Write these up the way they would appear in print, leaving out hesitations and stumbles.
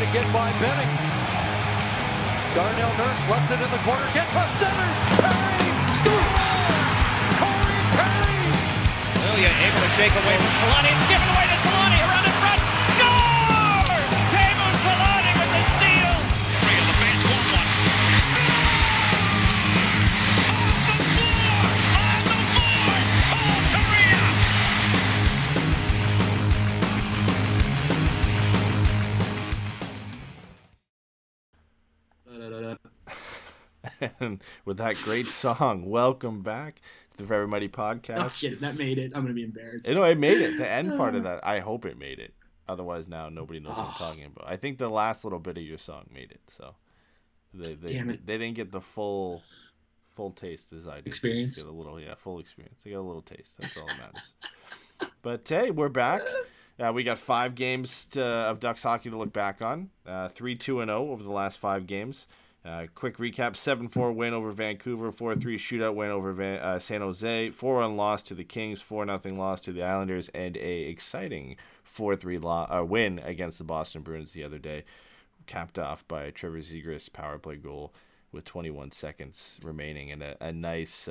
again by Benning. Darnell Nurse left it in the corner, gets left center. Perry scores! Corey Perry! Ilya able to shake away from Solani. It's given away to Solani around in front. Score! Teemu Solani with the steal. Three in the face, 1-1. Score! On the floor! Paul Kariya! And with that great song, welcome back to the Very Muddy Podcast. Oh shit, that made it. I'm gonna be embarrassed. You know, it made it. The end part of that, I hope it made it. Otherwise, now nobody knows what I'm talking about. I think the last little bit of your song made it. So they didn't get the full taste as I did. Experience. They get a little, full experience. They got a little taste. That's all that matters. But hey, we're back. We got 5 games of Ducks hockey to look back on. 3-2-0 over the last 5 games. Quick recap: 7-4 win over Vancouver, 4-3 shootout win over San Jose, 4-1 loss to the Kings, 4-0 loss to the Islanders, and a exciting 4-3 win against the Boston Bruins the other day, capped off by Trevor Zegras' power play goal with 21 seconds remaining, and a nice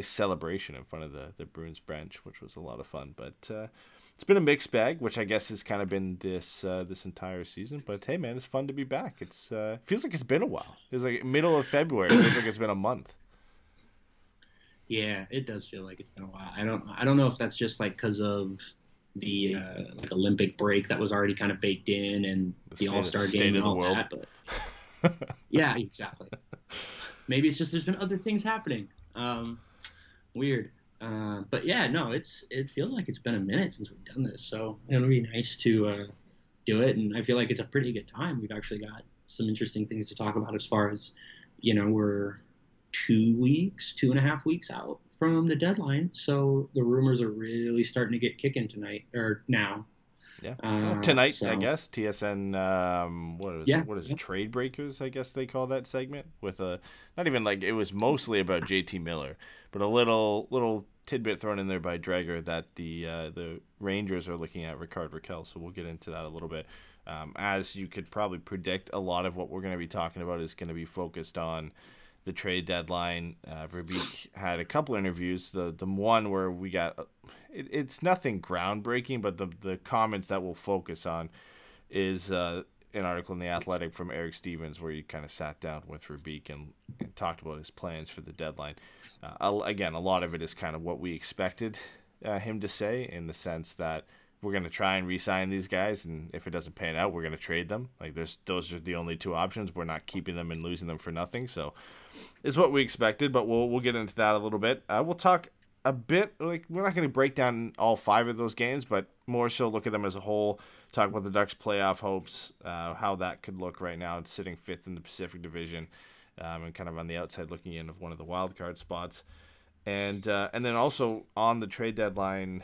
celebration in front of the Bruins bench, which was a lot of fun. But it's been a mixed bag, which I guess has kind of been this entire season. But hey, man, it's fun to be back. It's feels like it's been a while. It's like middle of February. It feels like it's been a month. Yeah, it does feel like it's been a while. I don't know if that's just like because of the like Olympic break that was already kind of baked in and the All-Star game and all that. But yeah, exactly. Maybe it's just there's been other things happening. Weird. But yeah, no, it feels like it's been a minute since we've done this, so it'll be nice to do it, and I feel like it's a pretty good time. We've actually got some interesting things to talk about as far as, we're 2.5 weeks out from the deadline, so the rumors are really starting to get kicking tonight, or now. Yeah, tonight, so, I guess. TSN, what is it? Trade Breakers, I guess they call that segment, with not even like, it was mostly about JT Miller, but a little tidbit thrown in there by Dreger that the Rangers are looking at Rakell, so we'll get into that a little bit. As you could probably predict, a lot of what we're going to be talking about is going to be focused on the trade deadline. Verbeek had a couple interviews. The one where we got it's nothing groundbreaking, but the comments that we'll focus on is an article in The Athletic from Eric Stevens where he kind of sat down with Verbeek and talked about his plans for the deadline. Again, a lot of it is kind of what we expected him to say, in the sense that we're going to try and re-sign these guys, and if it doesn't pan out, we're going to trade them. Like, those are the only 2 options. We're not keeping them and losing them for nothing. So it's what we expected, but we'll get into that a little bit. We'll talk a bit, like, we're not going to break down all 5 of those games, but more so look at them as a whole, talk about the Ducks' playoff hopes, how that could look right now, sitting 5th in the Pacific Division, and kind of on the outside looking in of one of the wild card spots. And then also on the trade deadline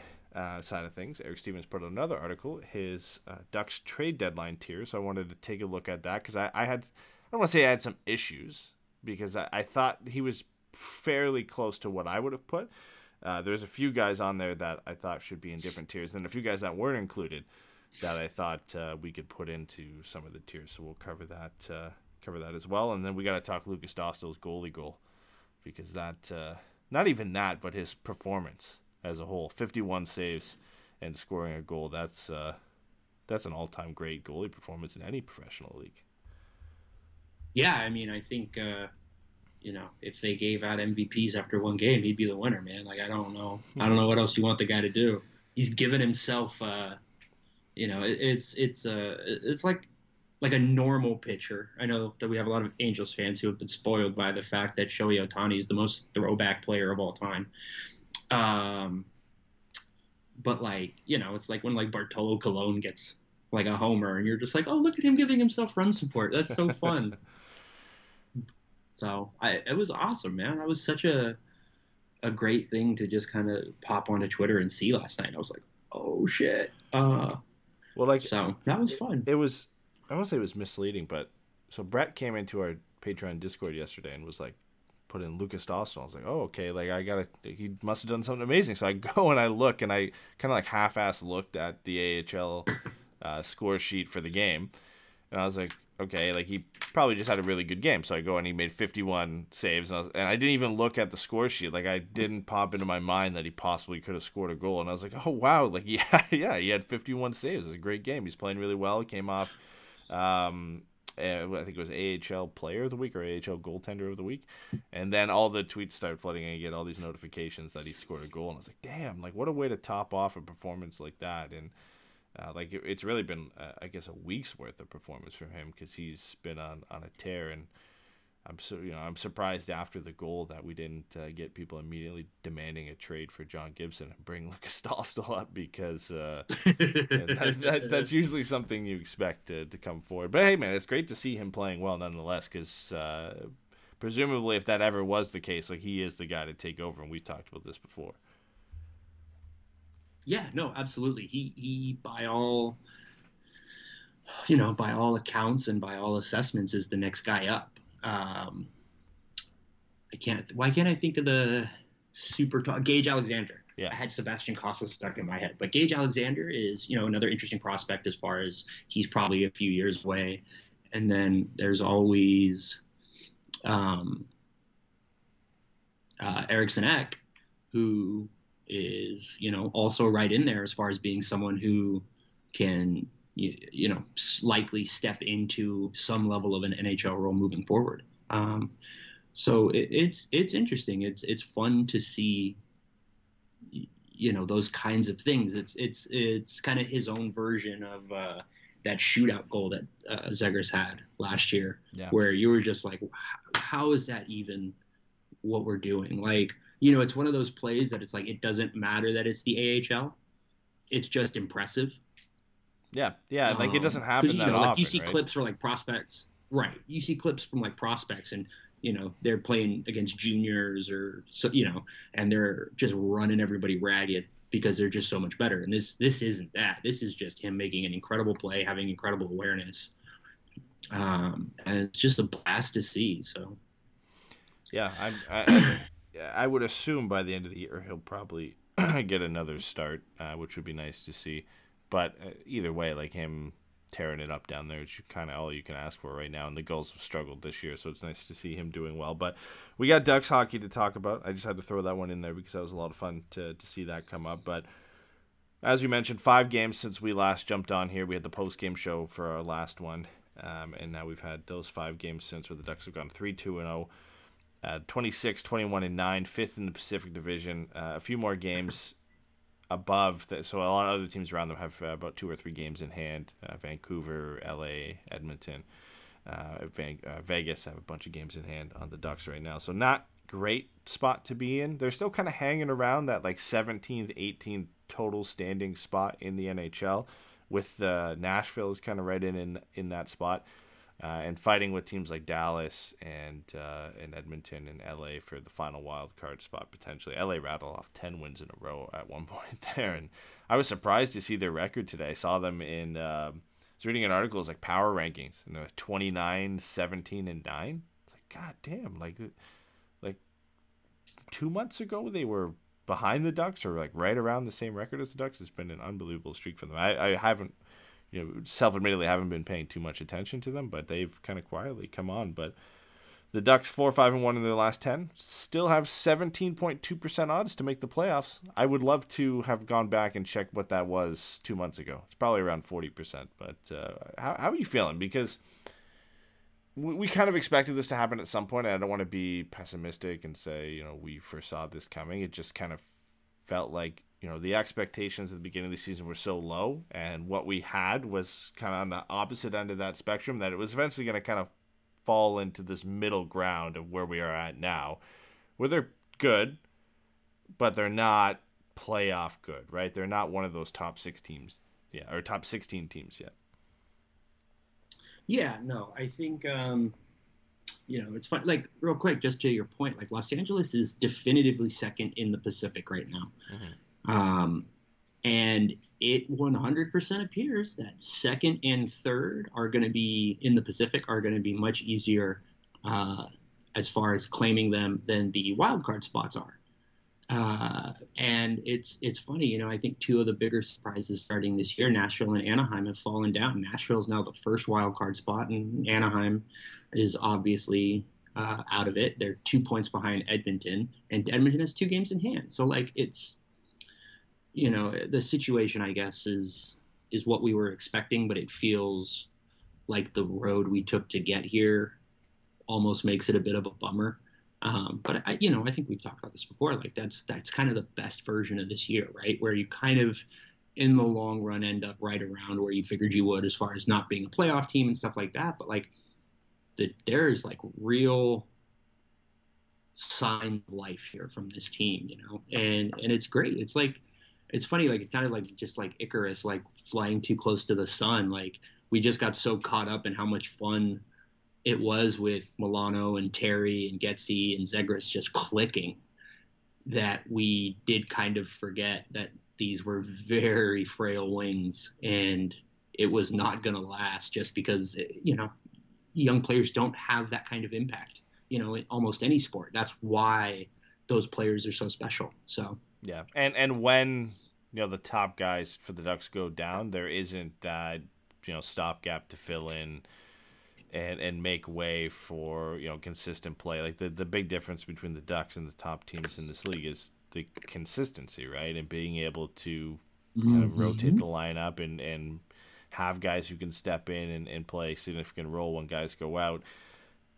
side of things, Eric Stevens put out another article, his Ducks trade deadline tier. So I wanted to take a look at that, because I don't want to say I had some issues, because I thought he was fairly close to what I would have put. There's a few guys on there that I thought should be in different tiers, and a few guys that weren't included that I thought we could put into some of the tiers. So we'll cover that as well. And then we got to talk Lukas Dostal's goalie goal, because that not even that, but his performance as a whole, 51 saves and scoring a goal. That's an all-time great goalie performance in any professional league. Yeah, I mean, I think if they gave out MVPs after one game, he'd be the winner, man. Like, I don't know what else you want the guy to do. He's given himself, it's like a normal pitcher. I know that we have a lot of Angels fans who have been spoiled by the fact that Shohei Ohtani is the most throwback player of all time. But it's like when Bartolo Colon gets like a homer, and you're just like, oh, look at him giving himself run support. That's so fun. So it was awesome, man. That was such a great thing to just kind of pop onto Twitter and see last night. I was like, oh shit. So that was fun. It was, I won't say it was misleading, but so Brett came into our Patreon Discord yesterday and was like, put in Lukas Dostal. I was like, oh, okay, like he must have done something amazing. So I go and I look, and I kind of like half-ass looked at the AHL score sheet for the game. And I was like, okay, like he probably just had a really good game. So I go and he made 51 saves, and I didn't even look at the score sheet. Like I didn't pop into my mind that he possibly could have scored a goal. And I was like, oh wow, like yeah, he had 51 saves. It was a great game. He's playing really well. He came off, I think it was AHL Player of the Week or AHL Goaltender of the Week, and then all the tweets started flooding, and you get all these notifications that he scored a goal. And I was like, damn, like what a way to top off a performance like that. And like it's really been, I guess, a week's worth of performance from him because he's been on a tear, and I'm surprised after the goal that we didn't get people immediately demanding a trade for John Gibson and bring Lukas Dostal up because that's usually something you expect to come forward. But hey, man, it's great to see him playing well nonetheless because presumably if that ever was the case, like he is the guy to take over, and we've talked about this before. Yeah, no, absolutely. He by all accounts and by all assessments is the next guy up. Why can't I think of the super tall Gage Alexander? Yeah. I had Sebastian Cossa stuck in my head, but Gage Alexander is, another interesting prospect as far as he's probably a few years away. And then there's always Eriksson Ek, who is, also right in there as far as being someone who can, likely step into some level of an NHL role moving forward. So it's interesting. It's fun to see, those kinds of things. It's kind of his own version of that shootout goal that Zegers had last year, where you were just like, how is that even what we're doing? Like, it's one of those plays that it's like, it doesn't matter that it's the AHL. It's just impressive. Yeah. Like it doesn't happen that often. Like you see right? clips for like prospects. Right. You see clips from like prospects and, they're playing against juniors or so, and they're just running everybody ragged because they're just so much better. And this isn't that. This is just him making an incredible play, having incredible awareness. And it's just a blast to see. So. Yeah, I would assume by the end of the year he'll probably get another start, which would be nice to see. But either way, like him tearing it up down there, it's kind of all you can ask for right now. And the Gulls have struggled this year, so it's nice to see him doing well. But we got Ducks hockey to talk about. I just had to throw that one in there because that was a lot of fun to see that come up. But as you mentioned, 5 games since we last jumped on here. We had the post-game show for our last one, and now we've had those 5 games since where the Ducks have gone 3-2-0. 26, 21-9, 5th in the Pacific Division. A few more games above. So a lot of other teams around them have about 2 or 3 games in hand. Vancouver, LA, Edmonton, Vegas have a bunch of games in hand on the Ducks right now. So not great spot to be in. They're still kind of hanging around that like 17th, 18th total standing spot in the NHL, with Nashville is kind of right in that spot. And fighting with teams like Dallas and Edmonton and LA for the final wild card spot potentially. LA rattled off 10 wins in a row at one point there, and I was surprised to see their record today. I saw them in I was reading an article, it was like power rankings, and they're 29, 17, and 9. It's like, god damn, like 2 months ago they were behind the Ducks or like right around the same record as the Ducks. It's been an unbelievable streak for them. I haven't, self-admittedly haven't been paying too much attention to them, but they've kind of quietly come on. But the Ducks 4-5-1 in their last 10 still have 17.2% odds to make the playoffs. I would love to have gone back and checked what that was 2 months ago. It's probably around 40%. But how are you feeling? Because we kind of expected this to happen at some point. I don't want to be pessimistic and say, we foresaw this coming. It just kind of felt like, the expectations at the beginning of the season were so low, and what we had was kind of on the opposite end of that spectrum, that it was eventually going to kind of fall into this middle ground of where we are at now, where they're good, but they're not playoff good, right? They're not one of those top 6 teams, or top 16 teams yet. Yeah, no, I think, it's fun. Like, real quick, just to your point, like Los Angeles is definitively second in the Pacific right now. Mm-hmm. And it 100% appears that second and third are going to be in the Pacific are going to be much easier as far as claiming them than the wild card spots are. And it's funny, I think two of the bigger surprises starting this year, Nashville and Anaheim, have fallen down. Nashville's now the first wild card spot, and Anaheim is obviously out of it. They're 2 points behind Edmonton, and Edmonton has 2 games in hand. So it's, the situation, I guess, is what we were expecting, but it feels like the road we took to get here almost makes it a bit of a bummer. But I think we've talked about this before. Like that's kind of the best version of this year, right? Where you kind of, in the long run, end up right around where you figured you would, as far as not being a playoff team and stuff like that. But there's real sign of life here from this team, and it's great. It's funny. It's kind of just like Icarus, flying too close to the sun. We just got so caught up in how much fun it was with Milano and Terry and Getzy and Zegras just clicking, that we did kind of forget that these were very frail wings, and it was not going to last, just because, young players don't have that kind of impact, in almost any sport. That's why those players are so special. So, yeah. And when, the top guys for the Ducks go down, there isn't that, stopgap to fill in and make way for, consistent play. The big difference between the Ducks and the top teams in this league is the consistency, right? And being able to kind of rotate the lineup and have guys who can step in and play a significant role when guys go out.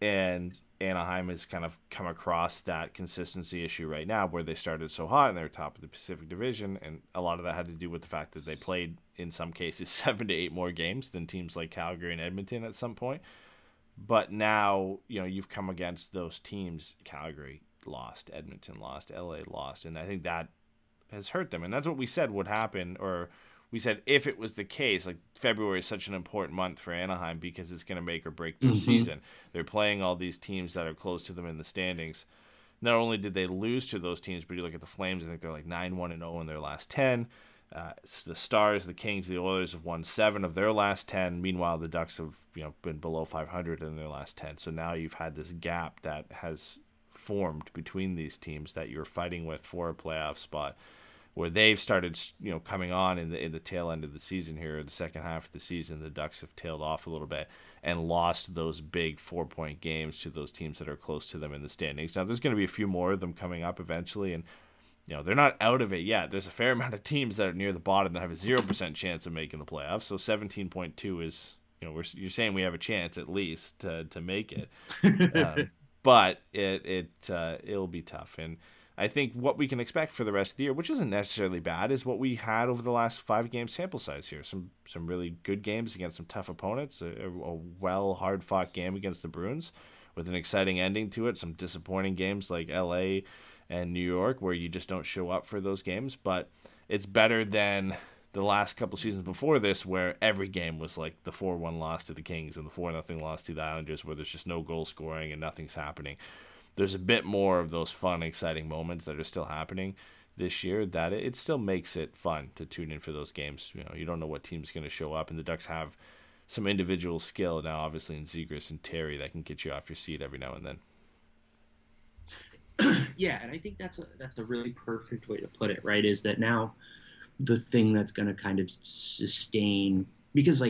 And Anaheim has kind of come across that consistency issue right now, where they started so hot and they're top of the Pacific Division, and a lot of that had to do with the fact that they played, in some cases, 7 to 8 more games than teams like Calgary and Edmonton at some point. But now, you've come against those teams. Calgary lost, Edmonton lost, LA lost, and I think that has hurt them. And that's what we said would happen, or we said if it was the case, February is such an important month for Anaheim because it's going to make or break their season. They're playing all these teams that are close to them in the standings. Not only did they lose to those teams, but you look at the Flames, I think they're 9-1-0 in their last 10. The Stars, the Kings, the Oilers have won 7 of their last 10. Meanwhile, the Ducks have been below 500 in their last 10. So now you've had this gap that has formed between these teams that you're fighting with for a playoff spot, where they've started, coming on in the tail end of the season here, the second half of the season. The Ducks have tailed off a little bit and lost those big 4-point games to those teams that are close to them in the standings. Now, there's going to be a few more of them coming up eventually, and they're not out of it yet. There's a fair amount of teams that are near the bottom that have a 0% chance of making the playoffs. So 17.2 is, you're saying we have a chance at least to make it, but it'll be tough. And I think what we can expect for the rest of the year, which isn't necessarily bad, is what we had over the last 5-game sample size here. Some really good games against some tough opponents, a hard-fought game against the Bruins with an exciting ending to it, some disappointing games like LA and New York where you just don't show up for those games. But it's better than the last couple seasons before this, where every game was like the 4-1 loss to the Kings and the 4-0 loss to the Islanders, where there's just no goal scoring and nothing's happening. There's a bit more of those fun, exciting moments that are still happening this year, that it still makes it fun to tune in for those games. You don't know what team's going to show up, and the Ducks have some individual skill now, obviously, in Zegras and Terry, that can get you off your seat every now and then. Yeah, and I think that's a really perfect way to put it, right? Is that now the thing that's going to kind of sustain, because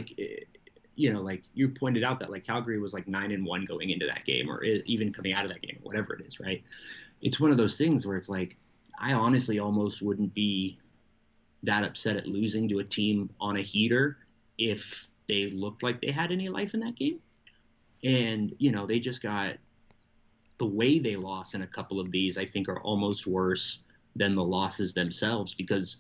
you pointed out that Calgary was 9-1 going into that game, or even coming out of that game, whatever it is, right? It's one of those things where it's I honestly almost wouldn't be that upset at losing to a team on a heater if they looked like they had any life in that game. And, they just got, the way they lost in a couple of these, I think, are almost worse than the losses themselves, because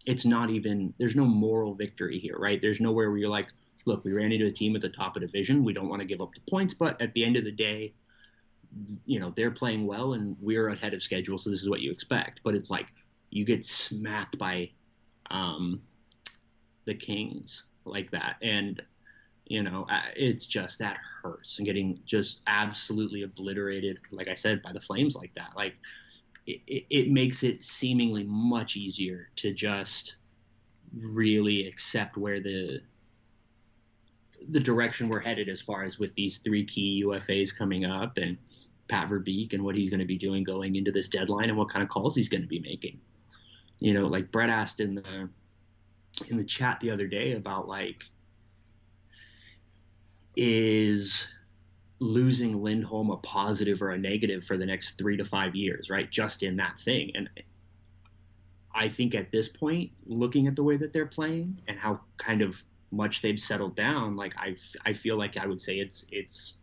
it's not even, there's no moral victory here, right? There's nowhere where you're look, we ran into a team at the top of the division. We don't want to give up the points, but at the end of the day, they're playing well and we're ahead of schedule, so this is what you expect. But it's you get smacked by the Kings like that, and it's just, that hurts, and getting just absolutely obliterated, like I said, by the Flames like that. It makes it seemingly much easier to just really accept where the direction we're headed, as far as with these 3 key UFAs coming up. And Pat Verbeek and what he's going to be doing going into this deadline and what kind of calls he's going to be making. You know, like Brett asked in the chat the other day about, like, is losing Lindholm a positive or a negative for the next 3 to 5 years, right? Just in that thing. And I think at this point, looking at the way that they're playing and how kind of much they've settled down, like, I feel like I would say it's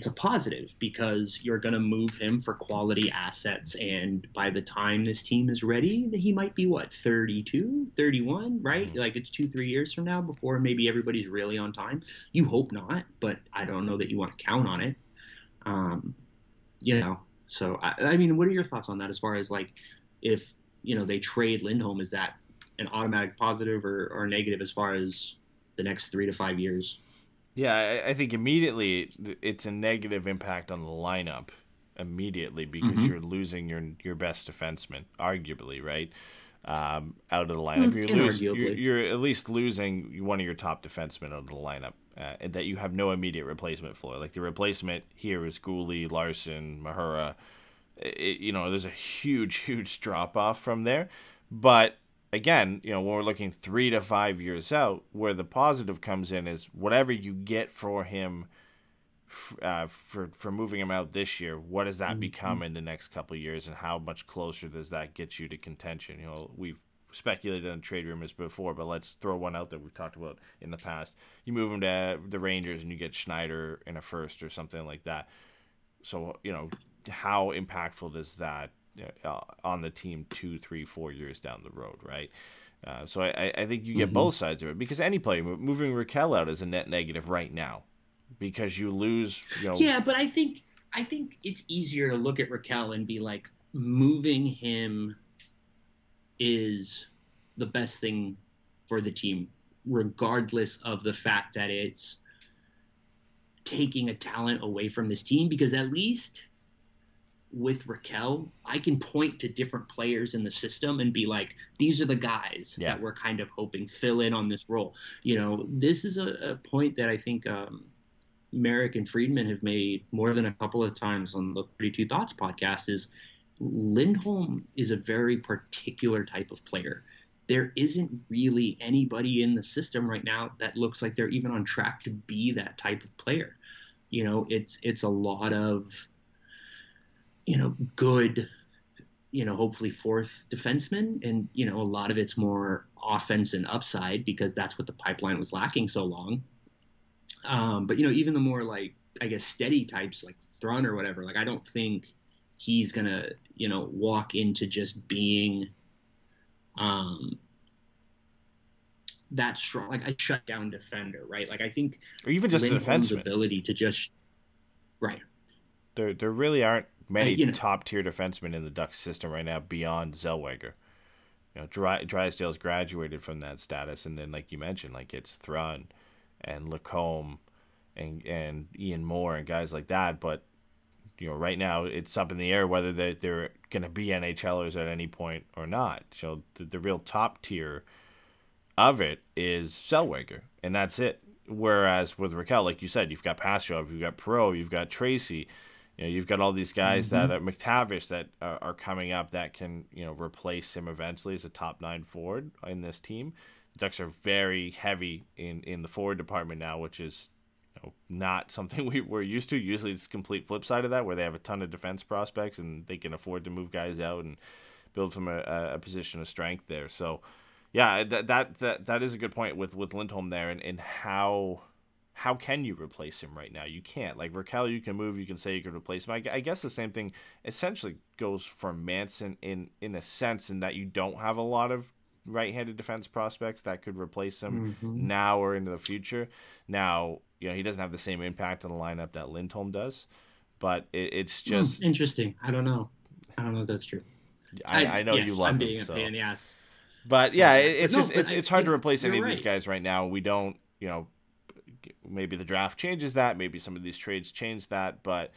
a positive, because you're going to move him for quality assets. And by the time this team is ready, he might be 32, 31, right? Like, it's 2-3 years from now before maybe everybody's really on time. You hope not, but I don't know that you want to count on it. You know, so I mean, what are your thoughts on that as far as, like, if, you know, they trade Lindholm, is that an automatic positive or negative as far as the next 3 to 5 years? Yeah, I think immediately it's a negative impact on the lineup immediately, because you're losing your best defenseman, arguably, right? Out of the lineup. You're at least losing one of your top defensemen out of the lineup, and that you have no immediate replacement for. Like, the replacement here is goalie, Larson, Mahura. You know, there's a huge drop-off from there. But again, you know, when we're looking 3 to 5 years out, where the positive comes in is whatever you get for him for moving him out this year, what does that become in the next couple of years, and how much closer does that get you to contention? You know, we've speculated on trade rumors before, but let's throw one out that we've talked about in the past. You move him to the Rangers and you get Schneider in a first or something like that. So, you know, how impactful is that on the team 2, 3, 4 years down the road, right? So I think you get both sides of it, because any player moving Rakell out is a net negative right now, because you lose. You know, yeah, but I think it's easier to look at Rakell and be like, moving him is the best thing for the team, regardless of the fact that it's taking a talent away from this team, because at least with Rakell, I can point to different players in the system and be like, these are the guys that we're kind of hoping fill in on this role. You know, this is a point that I think Merrick and Friedman have made more than a couple of times on the 32 Thoughts podcast, is Lindholm is a very particular type of player. There isn't really anybody in the system right now that looks like they're even on track to be that type of player. You know, it's a lot of, you know, good, you know, hopefully fourth defenseman. And, you know, a lot of it's more offense and upside, because that's what the pipeline was lacking so long. But, you know, even the more, like, I guess, steady types like Thrun or whatever, like, I don't think he's going to, you know, walk into just being that strong, like a shutdown defender, right? Like, I think, or even just Lindholm's a defenseman ability to just, right. There really aren't many top-tier defensemen in the Ducks system right now beyond Zellweger. You know, Drysdale's graduated from that status, and then, like you mentioned, like, it's Thrun and Lacombe and Ian Moore and guys like that. But, you know, right now it's up in the air whether they're going to be NHLers at any point or not. So the real top tier of it is Zellweger, and that's it. Whereas with Rakell, like you said, you've got Pastujov, you've got Perreault, you've got Tracy. You know, you've got all these guys that are McTavish that are coming up that can, you know, replace him eventually as a top 9 forward in this team. The Ducks are very heavy in the forward department now, which is, you know, not something we're used to. Usually it's the complete flip side of that, where they have a ton of defense prospects and they can afford to move guys out and build from a position of strength there. So, yeah, that is a good point with Lindholm there, and how can you replace him right now? You can't. Like, Rakell, you can move, you can say you can replace him. I guess the same thing essentially goes for Manson in a sense, in that you don't have a lot of right-handed defense prospects that could replace him now or into the future. Now, you know, he doesn't have the same impact on the lineup that Lindholm does, but it's just interesting. I don't know if that's true. I know you love him. I'm being a pain in the ass. But yeah, it's hard to replace any of these guys right now. We don't, you know, maybe the draft changes that, maybe some of these trades change that, but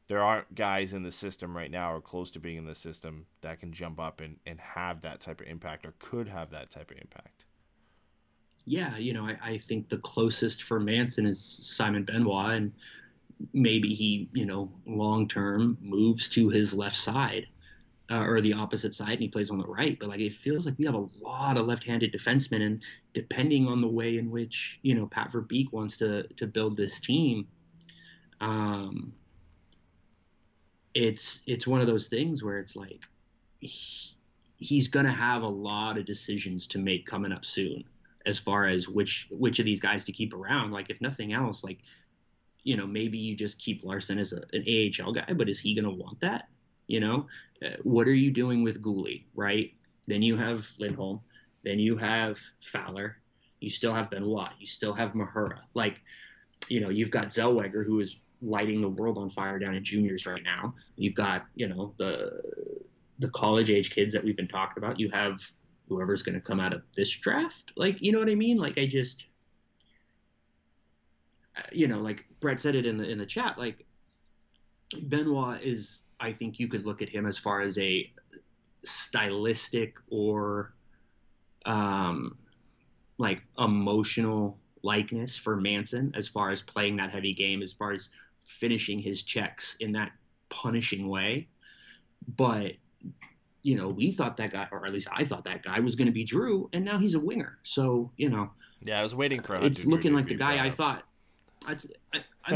there aren't guys in the system right now or close to being in the system that can jump up and have that type of impact, or could have that type of impact. Yeah, you know, I think the closest for Manson is Simon Benoit, and maybe he, long term moves to his left side or the opposite side and he plays on the right. But like, it feels like we have a lot of left-handed defensemen, and depending on the way in which, Pat Verbeek wants to build this team, it's one of those things where it's like he's going to have a lot of decisions to make coming up soon as far as which of these guys to keep around. Like, if nothing else, like, maybe you just keep Larson as an AHL guy, but is he going to want that? What are you doing with goalie, right? Then you have Lindholm, then you have Fowler, you still have Benoit, you still have Mahura. Like, you've got Zellweger, who is lighting the world on fire down in juniors right now. You've got, the college age kids that we've been talking about. You have whoever's going to come out of this draft. Like, you know what I mean? Like, I just, like Brett said it in the chat, like Benoit is, I think you could look at him as far as a stylistic or like emotional likeness for Manson, as far as playing that heavy game, as far as finishing his checks in that punishing way. But, we thought that guy, or at least I thought that guy was going to be Drew, and now he's a winger. So, Yeah, I was waiting for it's looking like the guy I thought. I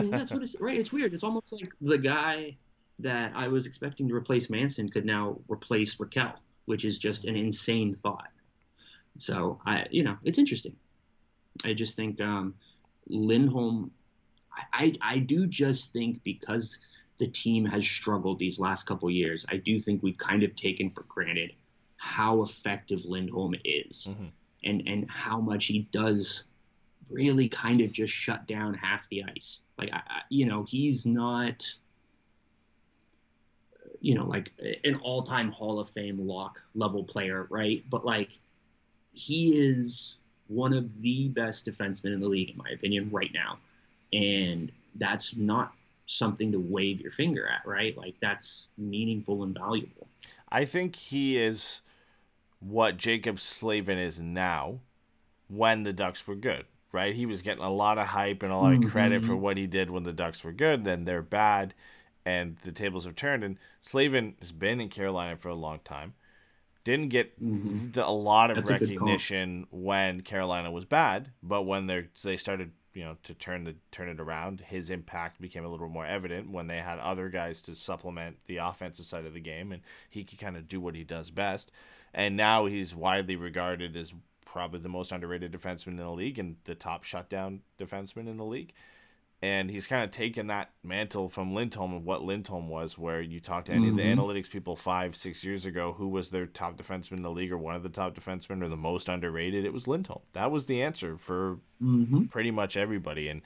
mean, that's what it's, right? It's weird. It's almost like the guy that I was expecting to replace Manson could now replace Rakell, which is just an insane thought. So, it's interesting. I just think Lindholm, I do just think, because the team has struggled these last couple of years, I do think we've kind of taken for granted how effective Lindholm is, and how much he does really kind of just shut down half the ice. Like, he's not, like an all-time Hall of Fame lock level player, right? But like, he is one of the best defensemen in the league, in my opinion, right now. And that's not something to wave your finger at, right? Like, that's meaningful and valuable. I think he is what Jacob Slavin is now when the Ducks were good, right? He was getting a lot of hype and a lot of credit for what he did when the Ducks were good. Then they're bad, and the tables have turned. And Slavin has been in Carolina for a long time. Didn't get a lot of recognition when Carolina was bad, but when they started, to turn it around, his impact became a little more evident when they had other guys to supplement the offensive side of the game, and he could kind of do what he does best. And now he's widely regarded as probably the most underrated defenseman in the league and the top shutdown defenseman in the league. And he's kind of taken that mantle from Lindholm of what Lindholm was, where you talk to any of the analytics people 5-6 years ago, who was their top defenseman in the league, or one of the top defensemen, or the most underrated, it was Lindholm. That was the answer for pretty much everybody. And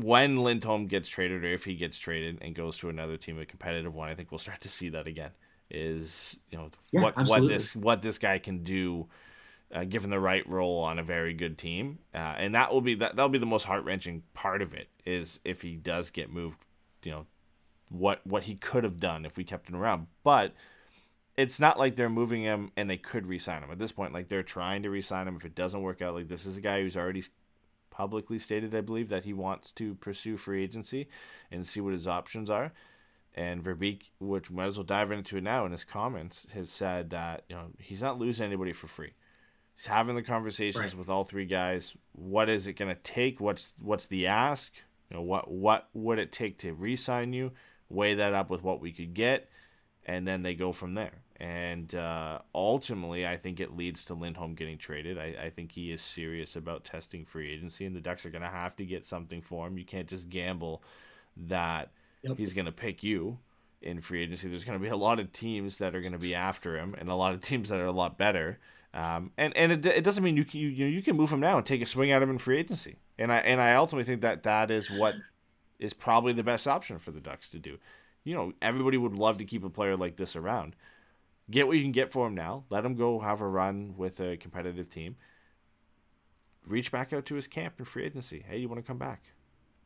when Lindholm gets traded, or if he gets traded and goes to another team, a competitive one, I think we'll start to see that again. Is what this guy can do, given the right role on a very good team, and that'll be the most heart-wrenching part of it, is if he does get moved, what he could have done if we kept him around. But it's not like they're moving him and they could re-sign him at this point. Like, they're trying to re-sign him. If it doesn't work out, like, this is a guy who's already publicly stated, I believe, that he wants to pursue free agency and see what his options are. And Verbeek, which might as well dive into it now, in his comments, has said that he's not losing anybody for free. He's having the conversations with all three guys. What is it going to take? What's the ask? What would it take to re-sign you? Weigh that up with what we could get, and then they go from there. And ultimately, I think it leads to Lindholm getting traded. I think he is serious about testing free agency, and the Ducks are going to have to get something for him. You can't just gamble that he's going to pick you in free agency. There's going to be a lot of teams that are going to be after him, and a lot of teams that are a lot better. And it doesn't mean you can move him now and take a swing at him in free agency. And I ultimately think that is what is probably the best option for the Ducks to do. Everybody would love to keep a player like this around. Get what you can get for him now. Let him go have a run with a competitive team. Reach back out to his camp in free agency. Hey, you want to come back?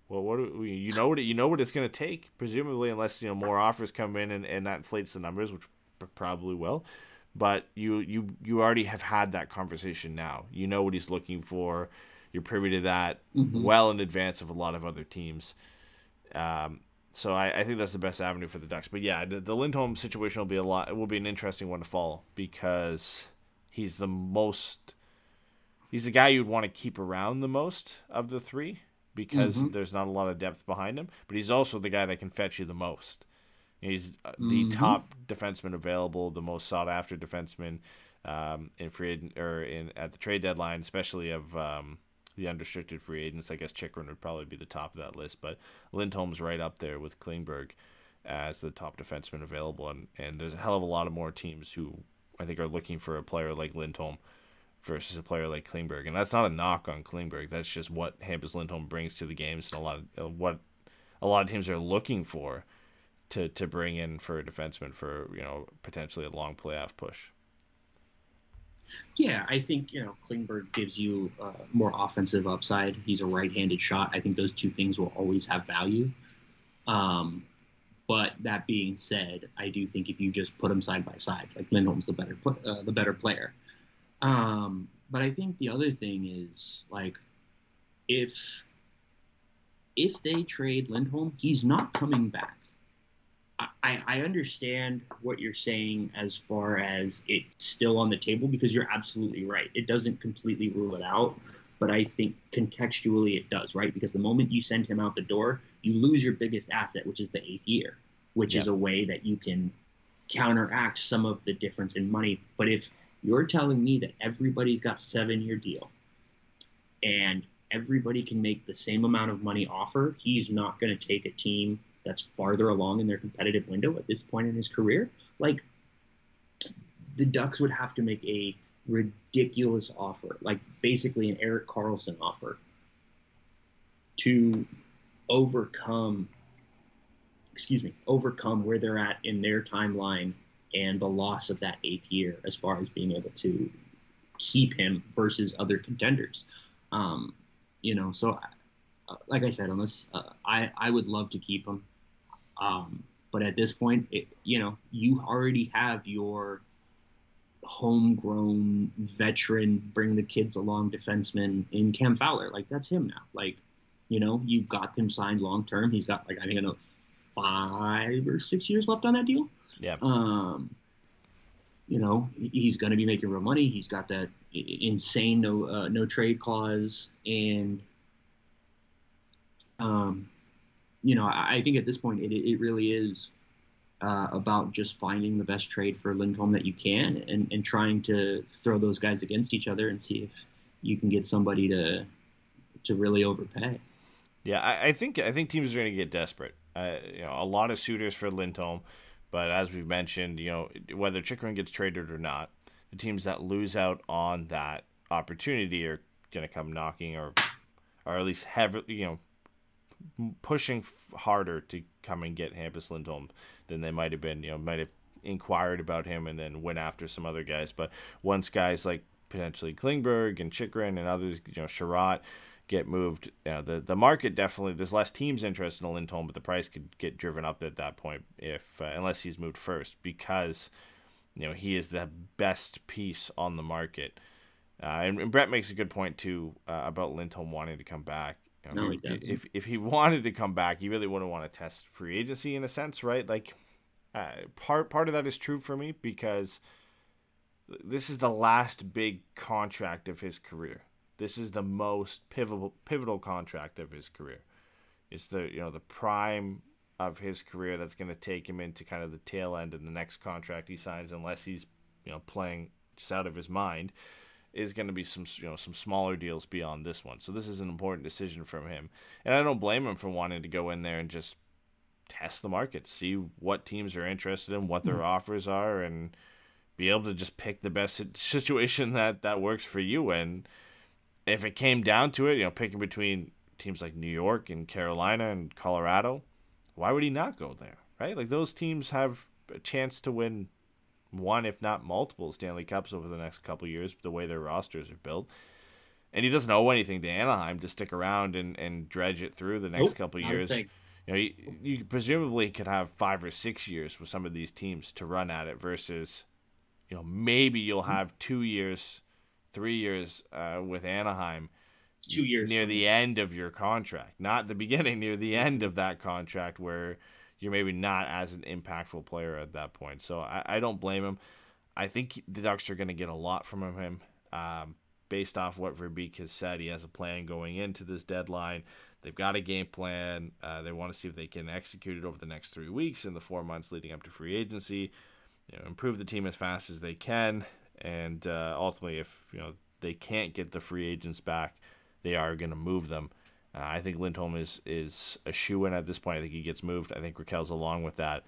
Well, what it's going to take, presumably, unless more offers come in and that inflates the numbers, which probably will. But you already have had that conversation now. You know what he's looking for. You're privy to that well in advance of a lot of other teams. So I think that's the best avenue for the Ducks. But yeah, the Lindholm situation will be an interesting one to follow, because he's the guy you'd want to keep around the most of the three, because there's not a lot of depth behind him. But he's also the guy that can fetch you the most. He's the top defenseman available, the most sought after defenseman in free agent, or at the trade deadline, especially of the unrestricted free agents. I guess Chychrun would probably be the top of that list, but Lindholm's right up there with Klingberg as the top defenseman available, and there's a hell of a lot of more teams who I think are looking for a player like Lindholm versus a player like Klingberg. And that's not a knock on Klingberg. That's just what Hampus Lindholm brings to the games, and what a lot of teams are looking for to bring in for a defenseman for, potentially a long playoff push. Yeah, I think, Klingberg gives you more offensive upside. He's a right-handed shot. I think those two things will always have value. But that being said, I do think if you just put them side by side, like Lindholm's the better player. But I think the other thing is, like, if they trade Lindholm, he's not coming back. I understand what you're saying as far as it's still on the table, because you're absolutely right. It doesn't completely rule it out, but I think contextually it does, right? Because the moment you send him out the door, you lose your biggest asset, which is the 8th year, which is a way that you can counteract some of the difference in money. But if you're telling me that everybody's got 7-year deal and everybody can make the same amount of money offer, he's not going to take a team that's farther along in their competitive window at this point in his career. Like, the Ducks would have to make a ridiculous offer, like basically an Erik Karlsson offer, to overcome where they're at in their timeline and the loss of that 8th year as far as being able to keep him versus other contenders. So like I said, unless I would love to keep him. But at this point, you already have your homegrown veteran, bring the kids along defenseman in Cam Fowler. Like, that's him now. Like, you've got him signed long term. He's got, like, I think 5 or 6 years left on that deal. Yeah. He's going to be making real money. He's got that insane no trade clause, and I think at this point it really is about just finding the best trade for Lindholm that you can, and trying to throw those guys against each other and see if you can get somebody to really overpay. Yeah, I think teams are going to get desperate. A lot of suitors for Lindholm, but as we've mentioned, whether Chychrun gets traded or not, the teams that lose out on that opportunity are going to come knocking, or at least heavily, pushing harder to come and get Hampus Lindholm than they might have been. Might have inquired about him and then went after some other guys. But once guys like potentially Klingberg and Chychrun and others, Sherratt, get moved, the market definitely, there's less teams interested in Lindholm, but the price could get driven up at that point unless he's moved first, because he is the best piece on the market. And Brett makes a good point too about Lindholm wanting to come back. No, he doesn't. If he wanted to come back, he really wouldn't want to test free agency in a sense, right? Like, part of that is true for me, because this is the last big contract of his career. This is the most pivotal contract of his career. It's the prime of his career that's going to take him into kind of the tail end of the next contract he signs, unless he's playing just out of his mind, is going to be some smaller deals beyond this one. So this is an important decision from him, and I don't blame him for wanting to go in there and just test the market, see what teams are interested in, what their offers are, and be able to just pick the best situation that works for you. And if it came down to it, picking between teams like New York and Carolina and Colorado, why would he not go there, right? Like, those teams have a chance to win one, if not multiple, Stanley Cups over the next couple of years, the way their rosters are built. And he doesn't owe anything to Anaheim to stick around and dredge it through the next couple of years. You presumably could have 5 or 6 years with some of these teams to run at it, versus, maybe you'll have 2 years, 3 years with Anaheim 2 years near the end of your contract, not the beginning, near the end of that contract where you're maybe not as an impactful player at that point. So I don't blame him. I think the Ducks are going to get a lot from him. Based off what Verbeek has said, he has a plan going into this deadline. They've got a game plan. They want to see if they can execute it over the next 3 weeks in the 4 months leading up to free agency. Improve the team as fast as they can, and ultimately, if they can't get the free agents back, they are going to move them. I think Lindholm is a shoo-in at this point. I think he gets moved. I think Rakell's along with that.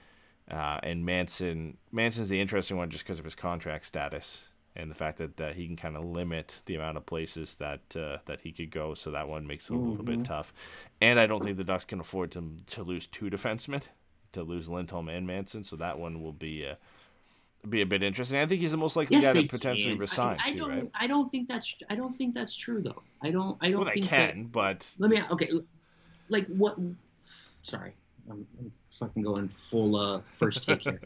And Manson's the interesting one just because of his contract status and the fact that he can kind of limit the amount of places that he could go. So that one makes it a little bit tough. And I don't think the Ducks can afford to lose 2 defensemen, to lose Lindholm and Manson. So that one will be a bit interesting. I think he's the most likely guy to potentially resign. Right? I don't think that's true though. I don't well, think they can, but like what? Sorry, I'm fucking going full first take here.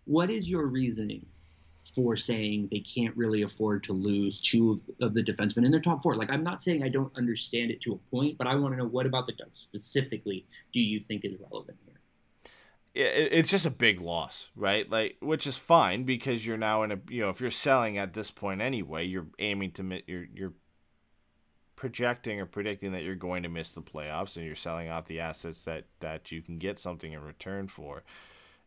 What is your reasoning for saying they can't really afford to lose 2 of the defensemen in their top 4? Like, I'm not saying I don't understand it to a point, but I want to know, what about the Ducks specifically do you think is relevant here? It's just a big loss, right? Like, which is fine because you're now in a, if you're selling at this point anyway, you're aiming to you're projecting or predicting that you're going to miss the playoffs, and you're selling off the assets that you can get something in return for.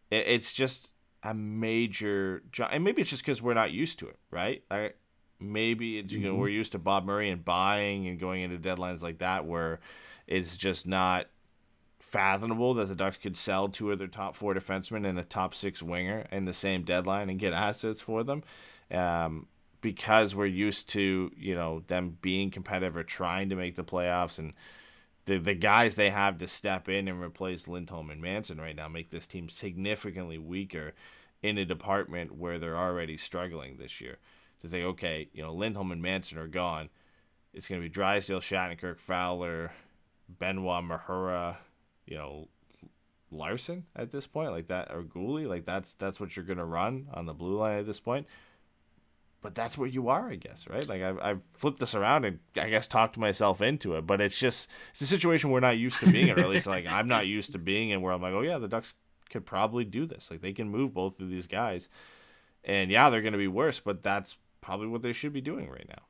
It's just a major job, and maybe it's just because we're not used to it, right? Maybe it's we're used to Bob Murray and buying and going into deadlines like that, where it's just not fathomable that the Ducks could sell 2 of their top 4 defensemen and a top 6 winger in the same deadline and get assets for them, because we're used to them being competitive or trying to make the playoffs, and the guys they have to step in and replace Lindholm and Manson right now make this team significantly weaker in a department where they're already struggling this year. To think, okay, Lindholm and Manson are gone. It's going to be Drysdale, Shattenkirk, Fowler, Benoit, Mahura, Larson at this point, like that, or goalie. Like that's what you're going to run on the blue line at this point. But that's where you are, I guess, right? Like I've flipped this around and I guess talked myself into it, but it's a situation we're not used to being in, or at least like I'm not used to being in, where I'm like, oh yeah, the Ducks could probably do this. Like they can move both of these guys, and yeah, they're going to be worse, but that's probably what they should be doing right now.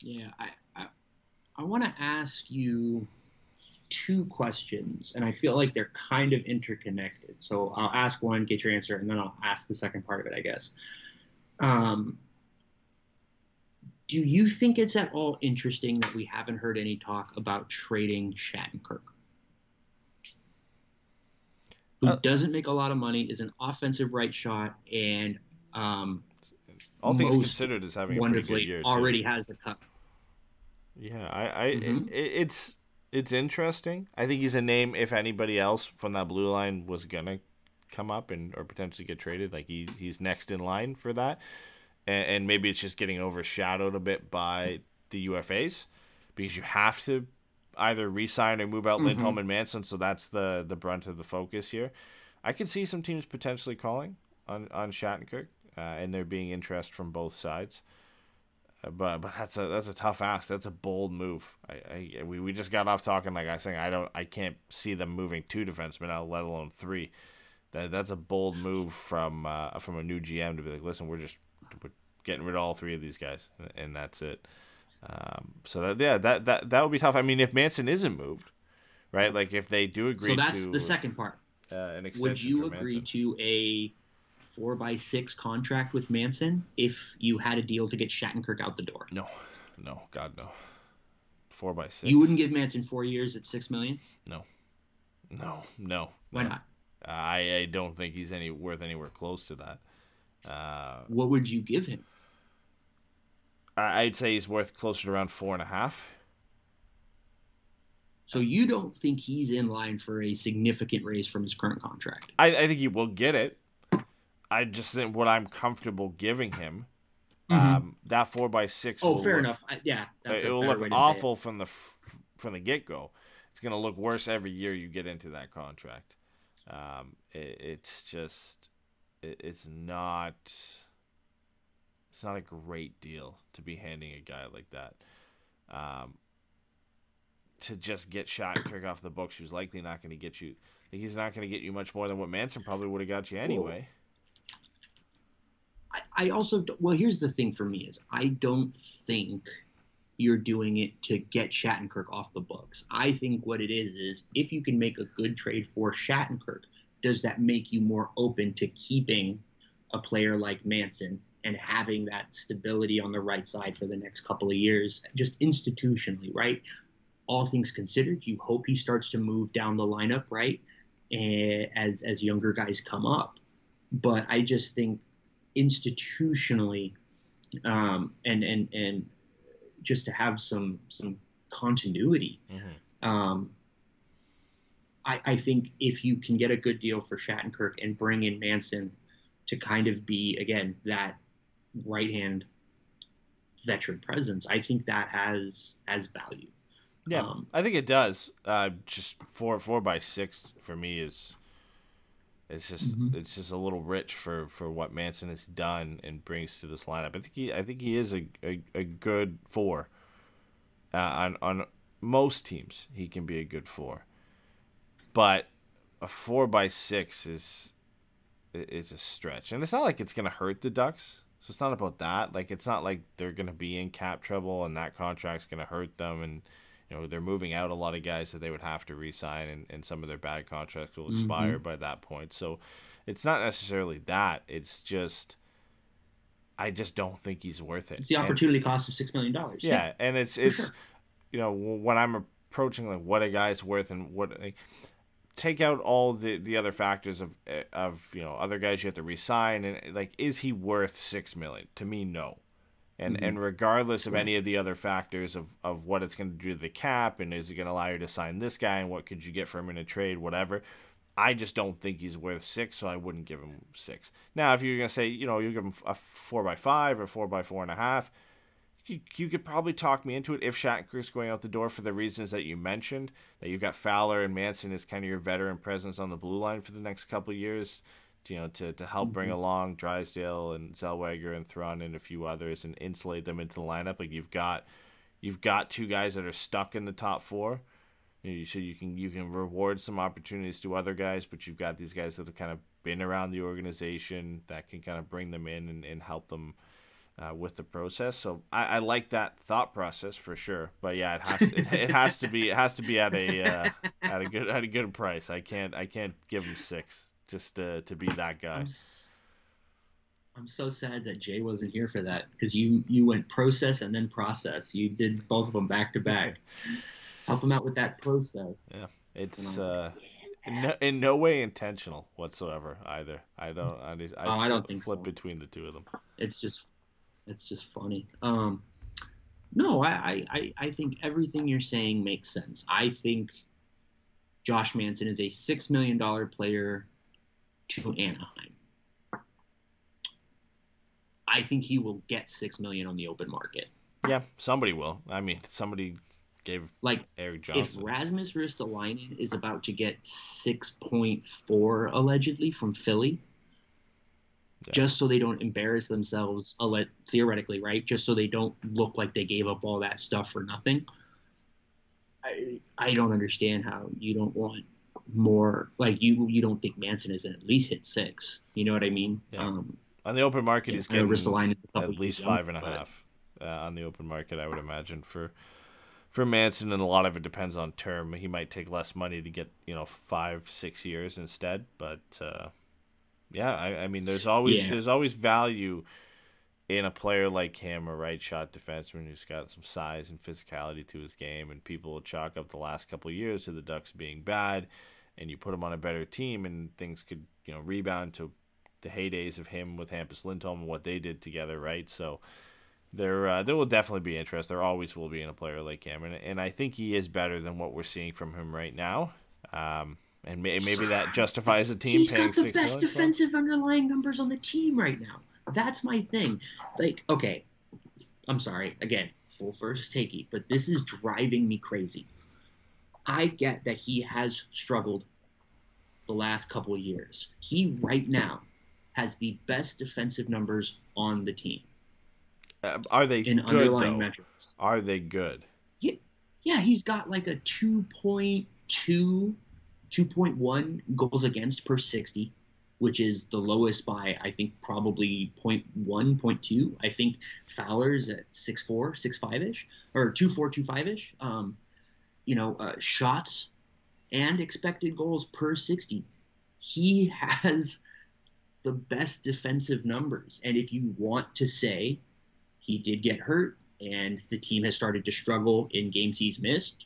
Yeah, I want to ask you 2 questions, and I feel like they're kind of interconnected. So I'll ask one, get your answer, and then I'll ask the second part of it, I guess. Do you think it's at all interesting that we haven't heard any talk about trading Shattenkirk, who doesn't make a lot of money, is an offensive right shot, and all things considered is having a pretty good year already too. Has a cup. Yeah, it's interesting. I think he's a name, if anybody else from that blue line was gonna come up or potentially get traded, like he's next in line for that, and maybe it's just getting overshadowed a bit by the UFAs, because you have to either re-sign or move out Lindholm and Manson, so that's the brunt of the focus here. I could see some teams potentially calling on Shattenkirk, and there being interest from both sides. But that's a tough ask. That's a bold move. We just got off talking, like I was saying, I can't see them moving 2 defensemen out, let alone 3. That's a bold move from a new GM to be like, listen, we're getting rid of all 3 of these guys, and that's it. So that would be tough. I mean, if Manson isn't moved, right? Like if they do agree, so that's the second part. An extension. Would you agree to a 4x6 contract with Manson if you had a deal to get Shattenkirk out the door? No, God no. 4x6. You wouldn't give Manson 4 years at $6 million? No. Why not? I don't think he's worth anywhere close to that. What would you give him? I'd say he's worth closer to around 4.5. So you don't think he's in line for a significant raise from his current contract? I think he will get it. I just think what I'm comfortable giving him, that 4x6. Oh, fair enough. It will look awful from the get-go. It's going to look worse every year you get into that contract. It's not It's not a great deal to be handing a guy like that. To just get Shattenkirk off the books, who's likely not going to get you. He's not going to get you much more than what Manson probably would have got you anyway. I also, well, here's the thing for me is I don't think you're doing it to get Shattenkirk off the books. I think what it is if you can make a good trade for Shattenkirk, does that make you more open to keeping a player like Manson and having that stability on the right side for the next couple of years, just institutionally, right? All things considered, you hope he starts to move down the lineup, right? As younger guys come up. But I just think institutionally, and just to have some continuity. Mm-hmm. I think if you can get a good deal for Shattenkirk and bring in Manson to kind of be, again, that right-hand veteran presence, I think that has value. Yeah, I think it does. Just 4x6 for me is it's just a little rich for what Manson has done and brings to this lineup. I think he is a good 4. On most teams, he can be a good 4. But a 4x6 is a stretch, and it's not like it's gonna hurt the Ducks. So it's not about that. Like, it's not like they're gonna be in cap trouble and that contract's gonna hurt them, and they're moving out a lot of guys that they would have to re-sign, and some of their bad contracts will expire by that point. So it's not necessarily that. It's just, I just don't think he's worth it. It's the opportunity cost of $6 million. Yeah, and it's sure. When I'm approaching like what a guy's worth and what, like, take out all the other factors of other guys you have to re-sign, and like, is he worth $6 million? To me, no. And regardless of any of the other factors of what it's going to do to the cap, and is it going to allow you to sign this guy, and what could you get for him in a trade, whatever, I just don't think he's worth 6, so I wouldn't give him 6. Now, if you're going to say, you give him a 4x5 or 4x4.5, you could probably talk me into it if Shattenkirk's going out the door for the reasons that you mentioned, that you've got Fowler and Manson as kind of your veteran presence on the blue line for the next couple of years, to help bring along Drysdale and Zellweger and Thrawn and a few others and insulate them into the lineup. Like, you've got 2 guys that are stuck in the top 4. So you can reward some opportunities to other guys, but you've got these guys that have kind of been around the organization that can kind of bring them in and help them with the process. So I like that thought process for sure. But yeah, it has to be at a good price. I can't give him 6. Just to be that guy. I'm so sad that Jay wasn't here for that, because you went process and then process. You did both of them back to back. Help him out with that process. Yeah, it's in no way intentional whatsoever either. I don't think flip so. Between the two of them. It's just funny. No, I think everything you're saying makes sense. I think Josh Manson is a $6 million player to Anaheim. I think he will get $6 million on the open market. Yeah, somebody will. I mean, somebody gave Eric Johnson. If Rasmus Ristolainen is about to get 6.4 allegedly from Philly, just so they don't embarrass themselves, theoretically, right? Just so they don't look like they gave up all that stuff for nothing. I don't understand how you don't want more. Like, you don't think Manson is at least hit 6. You know what I mean? Yeah. On the open market, he's getting at least 5.5 on the open market, I would imagine, for Manson, and a lot of it depends on term. He might take less money to get 5-6 years instead, but yeah, I mean, there's always value in a player like him, a right shot defenseman who's got some size and physicality to his game, and people will chalk up the last couple of years to the Ducks being bad, and you put him on a better team and things could rebound to the heydays of him with Hampus Lindholm and what they did together, right? So there will definitely be interest. There always will be in a player like him, and I think he is better than what we're seeing from him right now. And maybe that justifies a team paying $6 million. He's got the best defensive underlying numbers on the team right now. That's my thing. Like, okay, I'm sorry, again, full first takey, but this is driving me crazy. I get that he has struggled the last couple of years. He right now has the best defensive numbers on the team. Are they in good, underlying though? metrics. Are they good? Yeah, he's got like a 2.2, 2.1 goals against per 60, which is the lowest by, I think, probably 0.1, 0.2. I think Fowler's at 6.4, 6.5-ish, or 2.4, 2.5-ish. Shots and expected goals per 60. He has the best defensive numbers. And if you want to say he did get hurt and the team has started to struggle in games he's missed,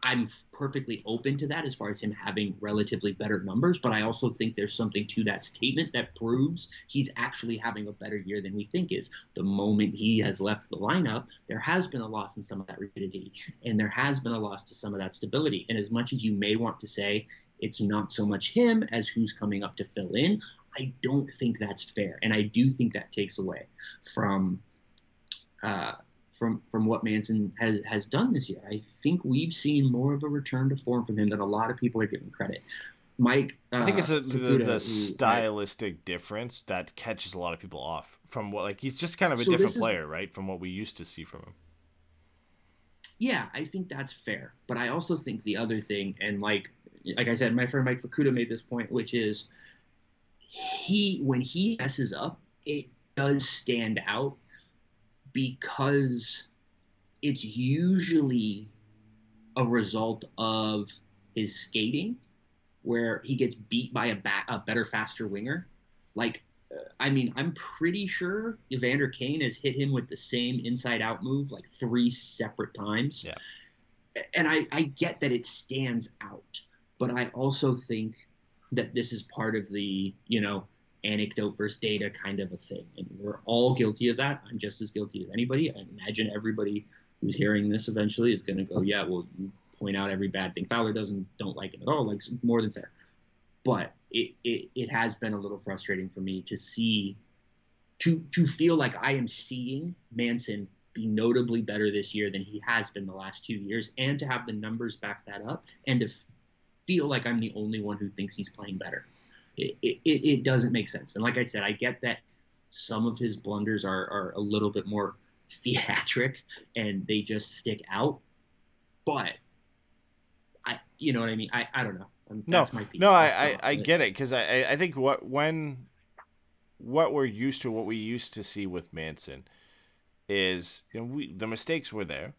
I'm perfectly open to that as far as him having relatively better numbers, but I also think there's something to that statement that proves he's actually having a better year than we think is. The moment he has left the lineup, there has been a loss in some of that rigidity, and there has been a loss to some of that stability. And as much as you may want to say it's not so much him as who's coming up to fill in, I don't think that's fair. And I do think that takes away from what Manson has done this year. I think we've seen more of a return to form from him than a lot of people are giving credit. Mike, I think it's the stylistic difference that catches a lot of people off from what, like, he's just kind of a different player, right? From what we used to see from him. Yeah, I think that's fair. But I also think the other thing, and like I said, my friend Mike Fukuda made this point, which is when he messes up, it does stand out because it's usually a result of his skating, where he gets beat by a better, faster winger. Like, I'm pretty sure Evander Kane has hit him with the same inside-out move like 3 separate times. Yeah. And I get that it stands out, but I also think that this is part of the, anecdote versus data kind of a thing. And we're all guilty of that. I'm just as guilty as anybody. I imagine everybody who's hearing this eventually is going to go, yeah, well, you point out every bad thing Fowler don't like him at all. Like, more than fair. But it has been a little frustrating for me to see, to feel like I am seeing Manson be notably better this year than he has been the last 2 years, and to have the numbers back that up, and to feel like I'm the only one who thinks he's playing better. It doesn't make sense. And like I said, I get that some of his blunders are a little bit more theatric and they just stick out. But you know what I mean? I don't know. That's my piece. No, I get it, because I think what we're used to, what we used to see with Manson is, the mistakes were there,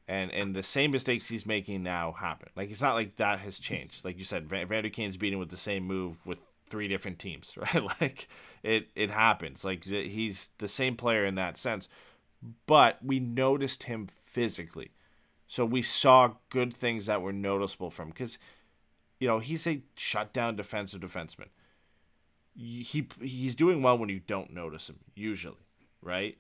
and the same mistakes he's making now happen. Like, it's not like that has changed. Like you said, Vander Kane's beating with the same move with 3 different teams, right? Like, it happens. Like, he's the same player in that sense, but we noticed him physically. So we saw good things that were noticeable from him, because, he's a shutdown defensive defenseman. He's doing well when you don't notice him, usually, right?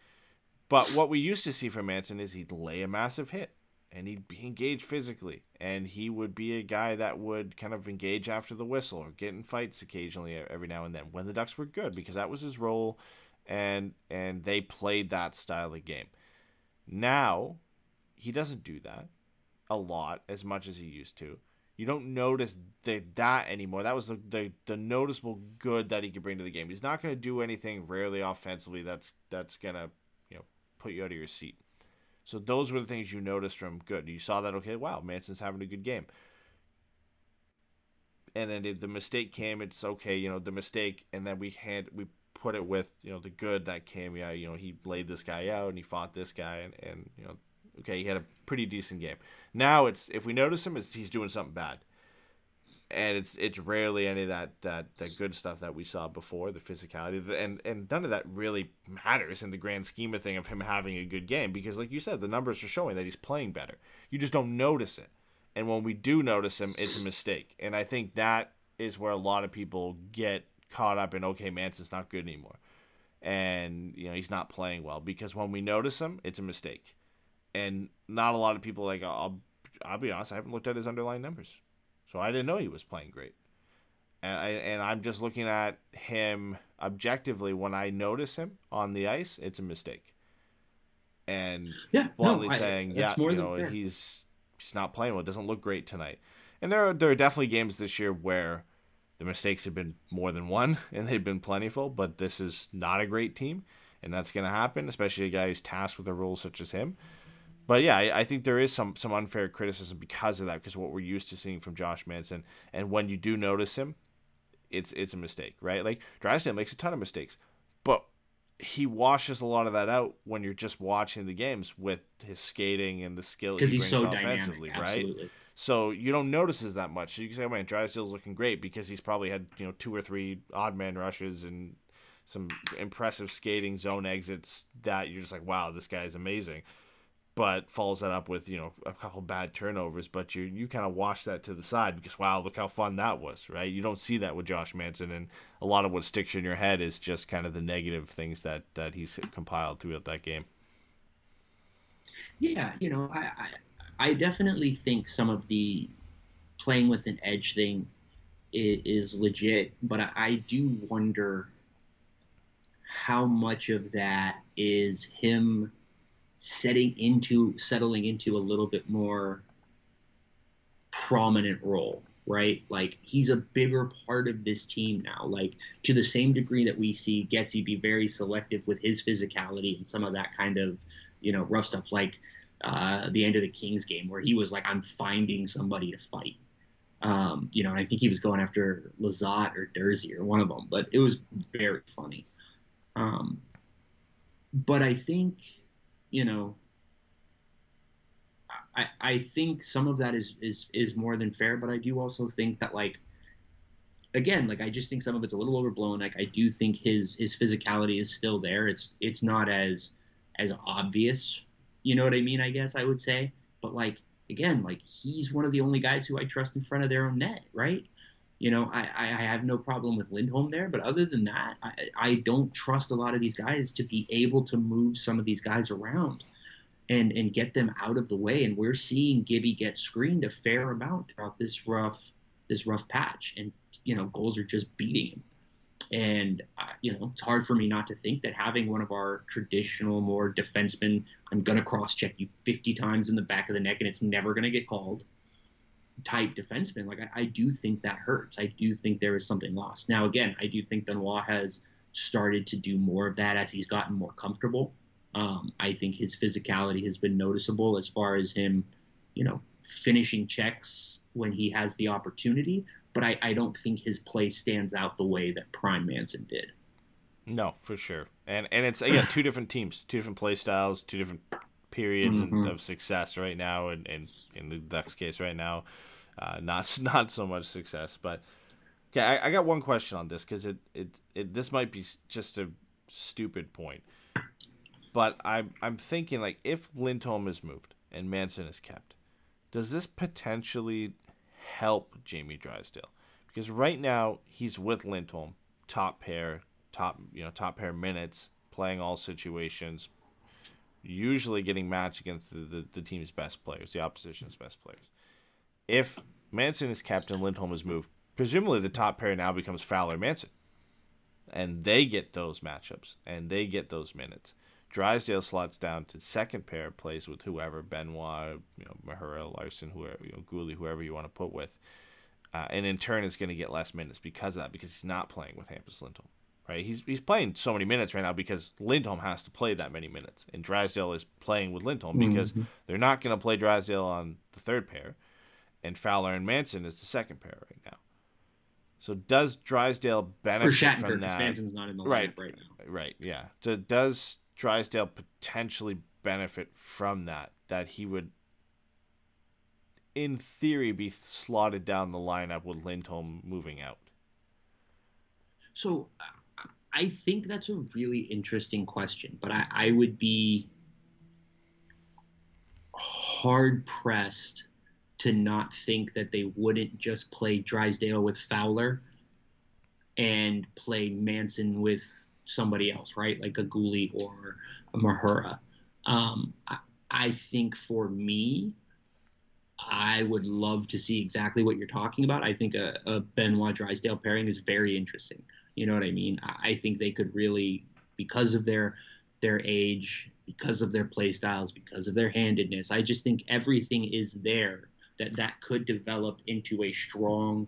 But what we used to see from Manson is he'd lay a massive hit, and he'd be engaged physically, and he would be a guy that would kind of engage after the whistle or get in fights occasionally every now and then when the Ducks were good, because that was his role, and they played that style of game. Now, he doesn't do that a lot as much as he used to. You don't notice that anymore. That was the noticeable good that he could bring to the game. He's not going to do anything rarely offensively that's going to put you out of your seat. So those were the things you noticed from good. You saw that, okay, wow, Manson's having a good game. And then the mistake came. It's okay, the mistake, and then we put it with the good that came. Yeah, he laid this guy out and he fought this guy, and okay, he had a pretty decent game. Now it's, if we notice him, he's doing something bad, and it's rarely any of that good stuff that we saw before, the physicality, and none of that really matters in the grand scheme of thing of him having a good game, because like you said, the numbers are showing that he's playing better. You just don't notice it, and when we do notice him, it's a mistake. And I think that is where a lot of people get caught up in, okay, Manson's not good anymore, and he's not playing well, because when we notice him, it's a mistake. And not a lot of people, like, I'll be honest, I haven't looked at his underlying numbers, so I didn't know he was playing great. And I'm just looking at him objectively. When I notice him on the ice, it's a mistake. And bluntly saying, he's not playing well. It doesn't look great tonight. And there are definitely games this year where the mistakes have been more than one, and they've been plentiful, but this is not a great team. and that's going to happen, especially a guy who's tasked with a role such as him. But yeah, I think there is some unfair criticism because of that, because what we're used to seeing from Josh Manson, and when you do notice him, it's a mistake, right? Like Drysdale makes a ton of mistakes, but he washes a lot of that out when you're just watching the games with his skating and the skill he brings he's so offensively, dynamic, right? absolutely. So you don't notice it that much. So you can say, oh man, Drysdale's looking great because he's probably had 2 or 3 odd man rushes and some impressive skating zone exits that you're just like, wow, this guy's amazing. But follows that up with, a couple bad turnovers, but you kind of wash that to the side because, wow, look how fun that was, right? You don't see that with Josh Manson, and a lot of what sticks in your head is just kind of the negative things that he's compiled throughout that game. Yeah, I definitely think some of the playing with an edge thing is legit, but I do wonder how much of that is him settling into a little bit more prominent role, right? Like he's a bigger part of this team now, like to the same degree that we see Getsy be very selective with his physicality and some of that kind of, rough stuff, like the end of the Kings game where he was like, I'm finding somebody to fight. And I think he was going after Lizotte or Dursey or one of them, but it was very funny. But I think, I think some of that is more than fair, but I do also think that, like, again, like I just think some of it's a little overblown. Like I do think his physicality is still there. It's not as obvious, you know what I mean? I guess I would say, but like again, like he's one of the only guys who I trust in front of their own net, right? I have no problem with Lindholm there, but other than that, I don't trust a lot of these guys to be able to move some of these guys around and get them out of the way. And we're seeing Gibby get screened a fair amount throughout this rough patch, and goals are just beating him. And it's hard for me not to think that having one of our traditional, more defensemen, I'm gonna cross-check you 50 times in the back of the neck and it's never gonna get called, type defenseman, like I do think that hurts. I do think there is something lost. Now, again, I do think Benoit has started to do more of that as he's gotten more comfortable. I think his physicality has been noticeable as far as him, finishing checks when he has the opportunity. But I don't think his play stands out the way that Prime Manson did. No, for sure. And it's, again, 2 different teams, 2 different play styles, 2 different periods of success right now, and in the Ducks case right now, not so much success. But okay, I got one question on this because this might be just a stupid point, but I'm thinking, like, if Lindholm is moved and Manson is kept, does this potentially help Jamie Drysdale? Because right now he's with Lindholm, top pair minutes, playing all situations, usually getting matched against the team's best players, the opposition's best players. If Manson is kept and Lindholm is moved, presumably the top pair now becomes Fowler-Manson. And they get those matchups, and they get those minutes. Drysdale slots down to second pair, plays with whoever, Benoit, Mahura, Larson, whoever, goalie, whoever you want to put with. And in turn is going to get less minutes because of that, because he's not playing with Hampus Lindholm. Right, he's playing so many minutes right now because Lindholm has to play that many minutes, and Drysdale is playing with Lindholm because they're not going to play Drysdale on the third pair, and Fowler and Manson is the second pair right now. So does Drysdale benefit from that? Manson's not in the lineup right now. Right, yeah. So does Drysdale potentially benefit from that? That he would, in theory, be slotted down the lineup with Lindholm moving out? So I think that's a really interesting question, but I would be hard-pressed to not think that they wouldn't just play Drysdale with Fowler and play Manson with somebody else, right? Like a goalie or a Mahura. I think for me, I would love to see exactly what you're talking about. I think a Benoit Drysdale pairing is very interesting. You know what I mean? I think they could really, because of their age, because of their play styles, because of their handedness, I just think everything is there that could develop into a strong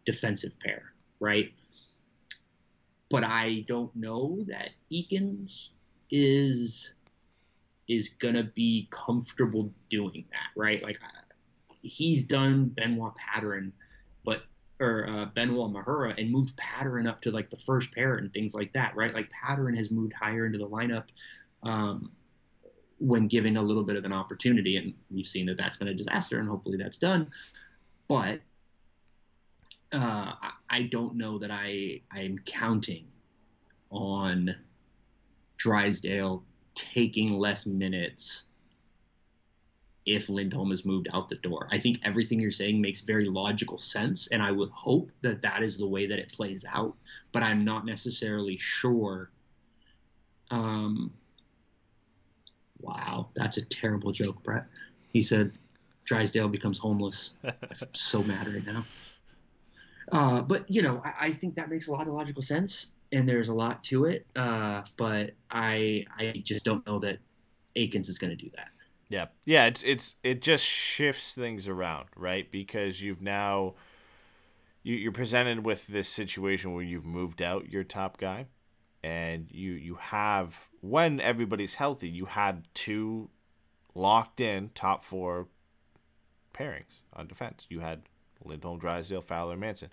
defensive pair, right? But I don't know that Eakins is gonna be comfortable doing that, right? Like he's done Benoit Patterson, Benoit Mahura, and moved Patterson up to like the first pair and things like that, right? Like Patterson has moved higher into the lineup when given a little bit of an opportunity, and we've seen that that's been a disaster, and hopefully that's done. But I don't know that I'm counting on Drysdale taking less minutes if Lindholm is moved out the door. I think everything you're saying makes very logical sense, and I would hope that that is the way that it plays out, but I'm not necessarily sure. Wow, that's a terrible joke, Brett. He said Drysdale becomes homeless. I'm so mad right now. But, I think that makes a lot of logical sense, and there's a lot to it. But I just don't know that Eakins is going to do that. Yeah. It just shifts things around, right? Because you've now you're presented with this situation where you've moved out your top guy, and you have, when everybody's healthy, you had 2 locked in top 4 pairings on defense. You had Lindholm, Drysdale, Fowler, Manson.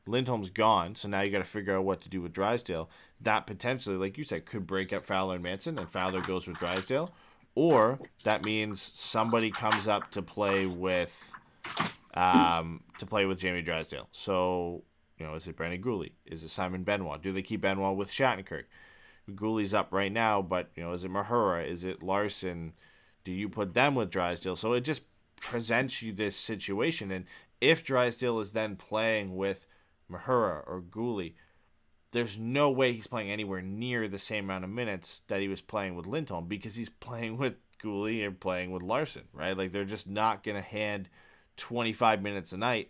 Lindholm's gone, so now you got to figure out what to do with Drysdale. That potentially, like you said, could break up Fowler and Manson, and Fowler goes with Drysdale. Or that means somebody comes up to play with Jamie Drysdale. So, is it Brandon Goalie? Is it Simon Benoit? Do they keep Benoit with Shattenkirk? Goolie's up right now, but is it Mahura? Is it Larson? Do you put them with Drysdale? So it just presents you this situation, and if Drysdale is then playing with Mahura or Goalie, there's no way he's playing anywhere near the same amount of minutes that he was playing with Lindholm, because he's playing with Goalie and playing with Larson, right? Like, they're just not going to hand 25 minutes a night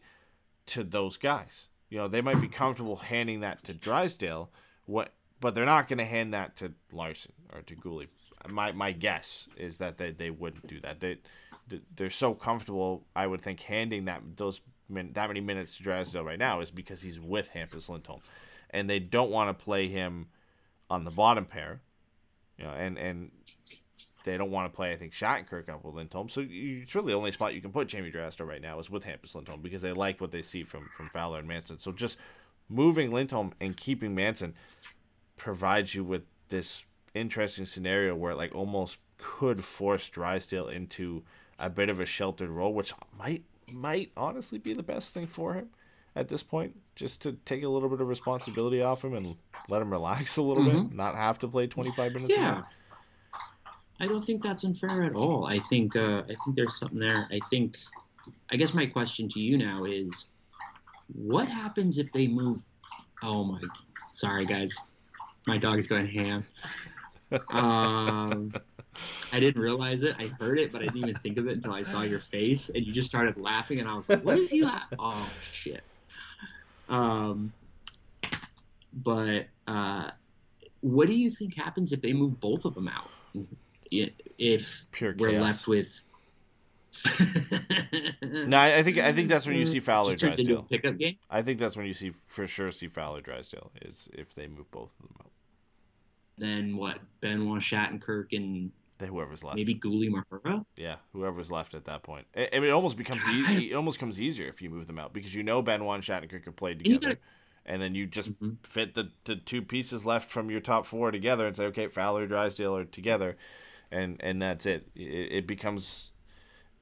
to those guys. They might be comfortable handing that to Drysdale, but they're not going to hand that to Larson or to Goalie. My guess is that they wouldn't do that. They're so comfortable, I would think, handing that many minutes to Drysdale right now is because he's with Hampus Lindholm, and they don't want to play him on the bottom pair, and they don't want to play, I think, Shattenkirk up with Lindholm. So it's really the only spot you can put Jamie Drysdale right now is with Hampus Lindholm, because they like what they see from Fowler and Manson. So just moving Lindholm and keeping Manson provides you with this interesting scenario where it like almost could force Drysdale into a bit of a sheltered role, which might honestly be the best thing for him at this point, just to take a little bit of responsibility off him and let him relax a little bit, not have to play 25 minutes a night. I don't think that's unfair at all. I think there's something there. I guess my question to you now is, what happens if they move? Sorry guys, my dog's going ham. I didn't realize it. I heard it, but I didn't even think of it until I saw your face, and you just started laughing, and I was like, "What is he laughing?" Oh shit. But what do you think happens if they move both of them out? If pure we're chaos. Left with No, I think that's when you see Fowler Drysdale. Pickup game. I think that's when you see Fowler Drysdale, is if they move both of them out. Then what? Benoit, Shattenkirk, and whoever's left. Maybe Goalie, Mahura. Yeah, whoever's left at that point. It almost becomes it almost comes easier if you move them out, because Benoit and Shattenkirk have played together, and then you just fit the 2 pieces left from your top 4 together and say, okay, Fowler, Drysdale are together, and that's it. It becomes,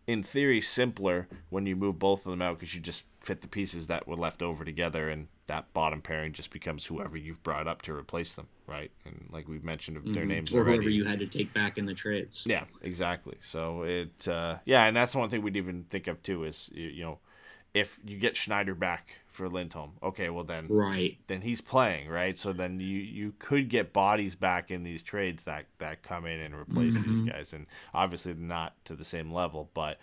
in theory, simpler when you move both of them out, because you just fit the pieces that were left over together, and that bottom pairing just becomes whoever you've brought up to replace them, right? And like we've mentioned their names or already. whoever you had to take back in the trades. Yeah, exactly. So and that's one thing we'd even think of too is, if you get Schneider back for Lindholm, okay, well then he's playing, right? So then you could get bodies back in these trades that come in and replace these guys, and obviously not to the same level, but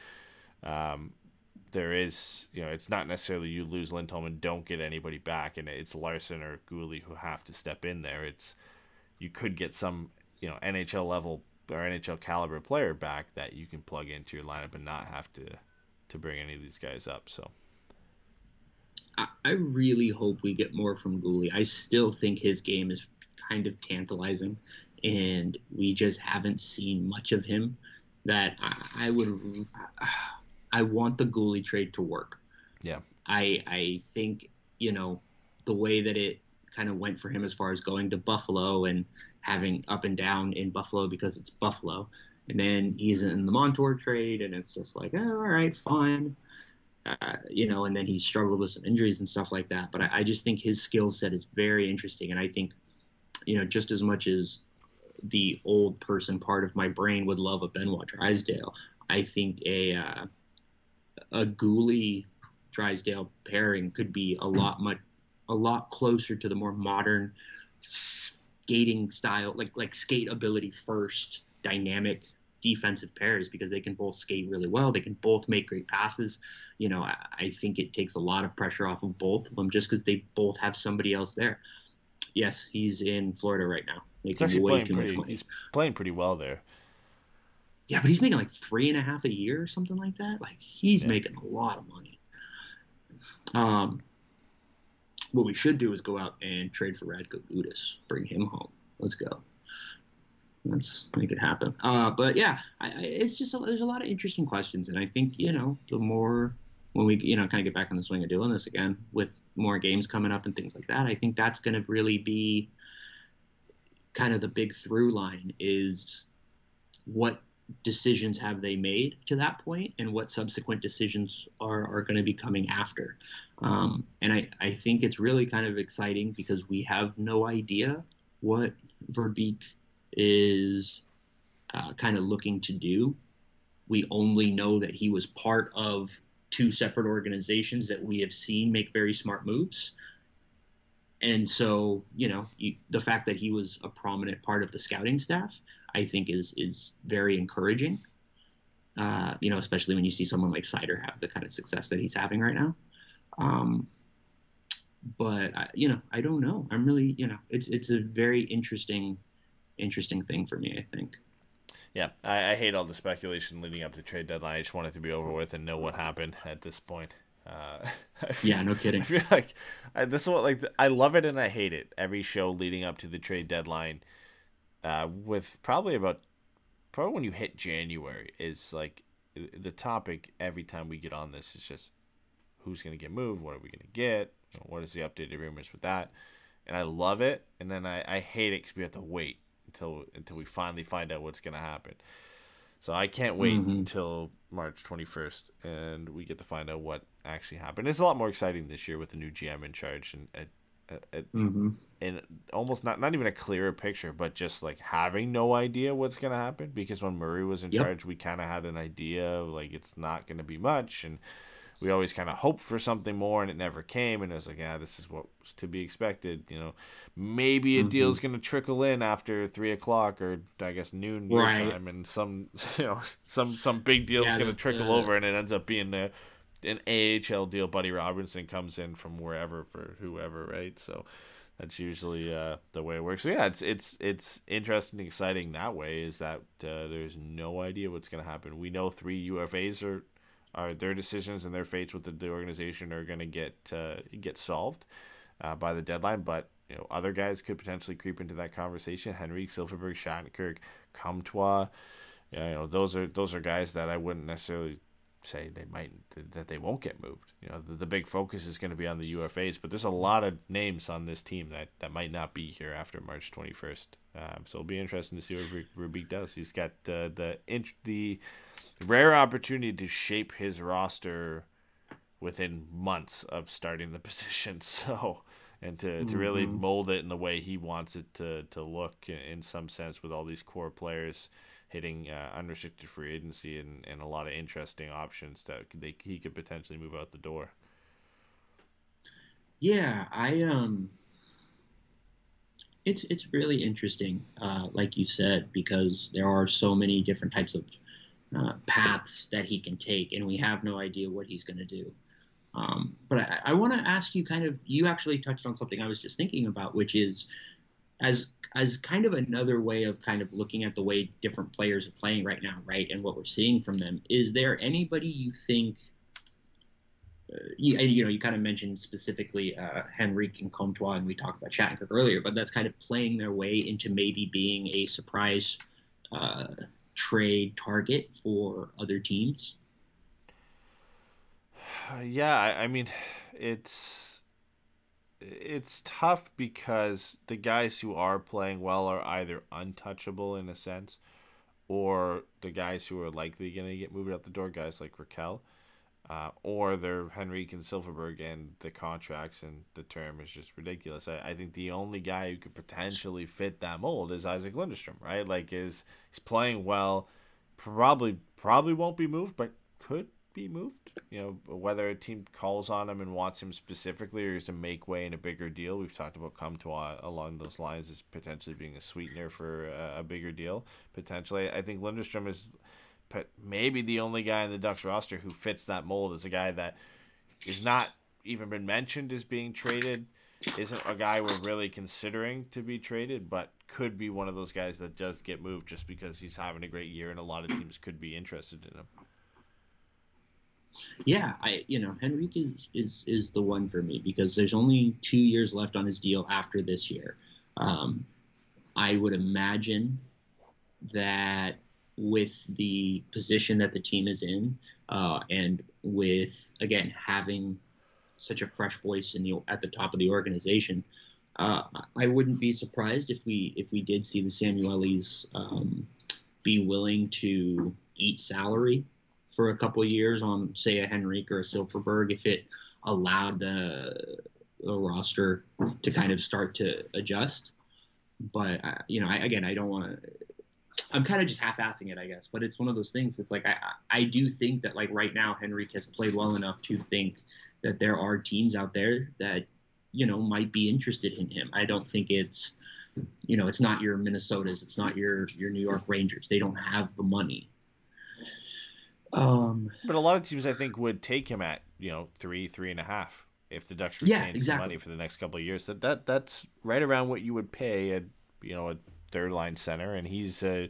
there is, it's not necessarily you lose Lindholm and don't get anybody back, and it's Larson or Goalie who have to step in there. It's, you could get some, NHL level or NHL caliber player back that you can plug into your lineup and not have to bring any of these guys up. So I really hope we get more from goalie. I still think his game is kind of tantalizing, and we just haven't seen much of him. That I want the goalie trade to work. Yeah. I think, the way that it kind of went for him as far as going to Buffalo and having up and down in Buffalo because it's Buffalo. And then he's in the Montour trade, and it's just like, all right, fine. And then he struggled with some injuries and stuff like that. But I just think his skill set is very interesting. And I think, just as much as the old person part of my brain would love a Benoit Drysdale, I think a Goalie Drysdale pairing could be a lot closer to the more modern skating style, like skate ability first, dynamic defensive pairs, because they can both skate really well. They can both make great passes. I think it takes a lot of pressure off of both of them just because they both have somebody else there. Yes, he's in Florida right now, making way too much money. He's playing pretty well there. Yeah, but he's making like $3.5 a year or something like that. Like, he's making a lot of money. What we should do is go out and trade for Radko Gudas, bring him home. Let's go. Let's make it happen. But yeah, it's just there's a lot of interesting questions, and I think the more when we kind of get back on the swing of doing this again with more games coming up and things like that, I think that's going to really be kind of the big through line is what decisions have they made to that point and what subsequent decisions are going to be coming after. And I think it's really kind of exciting because we have no idea what Verbeek is kind of looking to do. We only know that he was part of two separate organizations that we have seen make very smart moves. And so, the fact that he was a prominent part of the scouting staff, I think is very encouraging, especially when you see someone like Seider have the kind of success that he's having right now. But I don't know. I'm really, it's a very interesting thing for me, I think. Yeah, I hate all the speculation leading up to the trade deadline. I just want it to be over with and know what happened at this point. No kidding. I feel like this is what I love it and I hate it. Every show leading up to the trade deadline, with probably when you hit January, is like the topic every time we get on this is just who's going to get moved, what are we going to get, what is the updated rumors with that, and I love it, and then I hate it because we have to wait until we finally find out what's going to happen. So I can't wait until March 21st, and we get to find out what actually happened. It's a lot more exciting this year with the new GM in charge, and almost not even a clearer picture, but just like having no idea what's going to happen. Because when Murray was in charge, we kind of had an idea, like it's not going to be much, and we always kind of hoped for something more, and it never came. And it was like, this is what was to be expected. Maybe a deal's going to trickle in after 3:00 or I guess noon your time, and some big deal's going to trickle over, and it ends up being an AHL deal. Buddy Robinson comes in from wherever for whoever, right? So that's usually the way it works. So yeah, it's interesting and exciting that way. Is that there's no idea what's going to happen. We know 3 UFAs are their decisions and their fates with the organization are going to get solved by the deadline, but other guys could potentially creep into that conversation. Henrique, Silfverberg, Shattenkirk, Comtois, those are guys that I wouldn't necessarily say that they won't get moved. The big focus is going to be on the UFAs, but there's a lot of names on this team that might not be here after March 21st. So it'll be interesting to see what Verbeek does. He's got the rare opportunity to shape his roster within months of starting the position. So, and to really mold it in the way he wants it to look in some sense, with all these core players hitting unrestricted free agency and a lot of interesting options that he could potentially move out the door. Yeah, it's really interesting, like you said, because there are so many different types of paths that he can take, and we have no idea what he's going to do. But I want to ask you you actually touched on something I was just thinking about, which is as kind of another way of kind of looking at the way different players are playing right now, right, and what we're seeing from them. Is there anybody you think you kind of mentioned specifically Henrique and Comtois, and we talked about Shattenkirk earlier, but that's kind of playing their way into maybe being a surprise trade target for other teams. Yeah, I mean, it's tough because the guys who are playing well are either untouchable in a sense, or the guys who are likely going to get moved out the door, guys like Rakell, or they're Henrique and Silfverberg, and the contracts and the term is just ridiculous. I think the only guy who could potentially fit that mold is Isac Lindstrom, right? Like, he's playing well, probably won't be moved, but could be moved. Whether a team calls on him and wants him specifically, or is to make way in a bigger deal. We've talked about Comtois along those lines as potentially being a sweetener for a bigger deal. Potentially, I think Lindstrom is maybe the only guy in the Ducks roster who fits that mold, as a guy that is not even been mentioned as being traded, isn't a guy we're really considering to be traded, but could be one of those guys that does get moved just because he's having a great year and a lot of teams could be interested in him. Yeah, Henrique is the one for me because there's only 2 years left on his deal after this year. I would imagine that with the position that the team is in, and with, again, having such a fresh voice at the top of the organization, I wouldn't be surprised if we did see the Samuelis be willing to eat salary for a couple of years on, say, a Henrique or a Silfverberg, if it allowed the roster to kind of start to adjust. But I don't want to. I'm kind of just half-assing it, I guess. But it's one of those things. It's like I do think that, like, right now Henrique has played well enough to think that there are teams out there that might be interested in him. I don't think it's it's not your Minnesotas, it's not your New York Rangers. They don't have the money. But a lot of teams, I think, would take him at 3.5 if the Ducks retain some money for the next couple of years. That's right around what you would pay a third line center, and he's I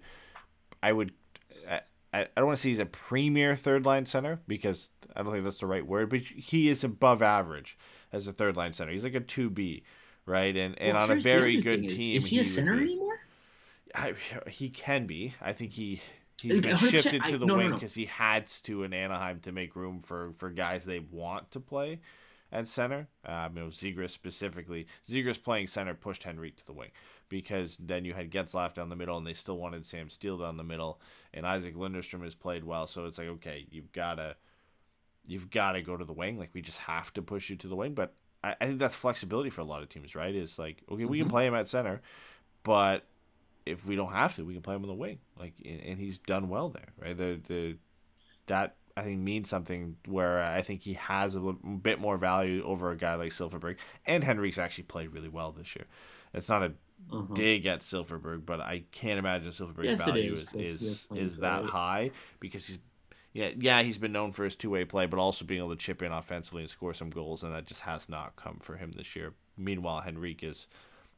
don't want to say he's a premier third line center because I don't think that's the right word, but he is above average as a third line center. He's like a 2B, right? And on a very good team, is he a center anymore? He can be. I think he's been shifted to the wing because he had to in Anaheim to make room for guys they want to play at center. Zegras specifically. Zegras playing center pushed Henrique to the wing because then you had Getzlaf down the middle and they still wanted Sam Steele down the middle, and Isac Lindstrom has played well, so it's like, okay, you've got to go to the wing. Like, we just have to push you to the wing. But I think that's flexibility for a lot of teams, right? It's like, okay, we can play him at center, but if we don't have to, we can play him on the wing. Like, and he's done well there, right? That I think means something where I think he has a bit more value over a guy like Silfverberg. And Henrique's actually played really well this year. It's not a dig at Silfverberg, but I can't imagine Silfverberg's value is that high because he's been known for his two-way play, but also being able to chip in offensively and score some goals, and that just has not come for him this year. Meanwhile, Henrique is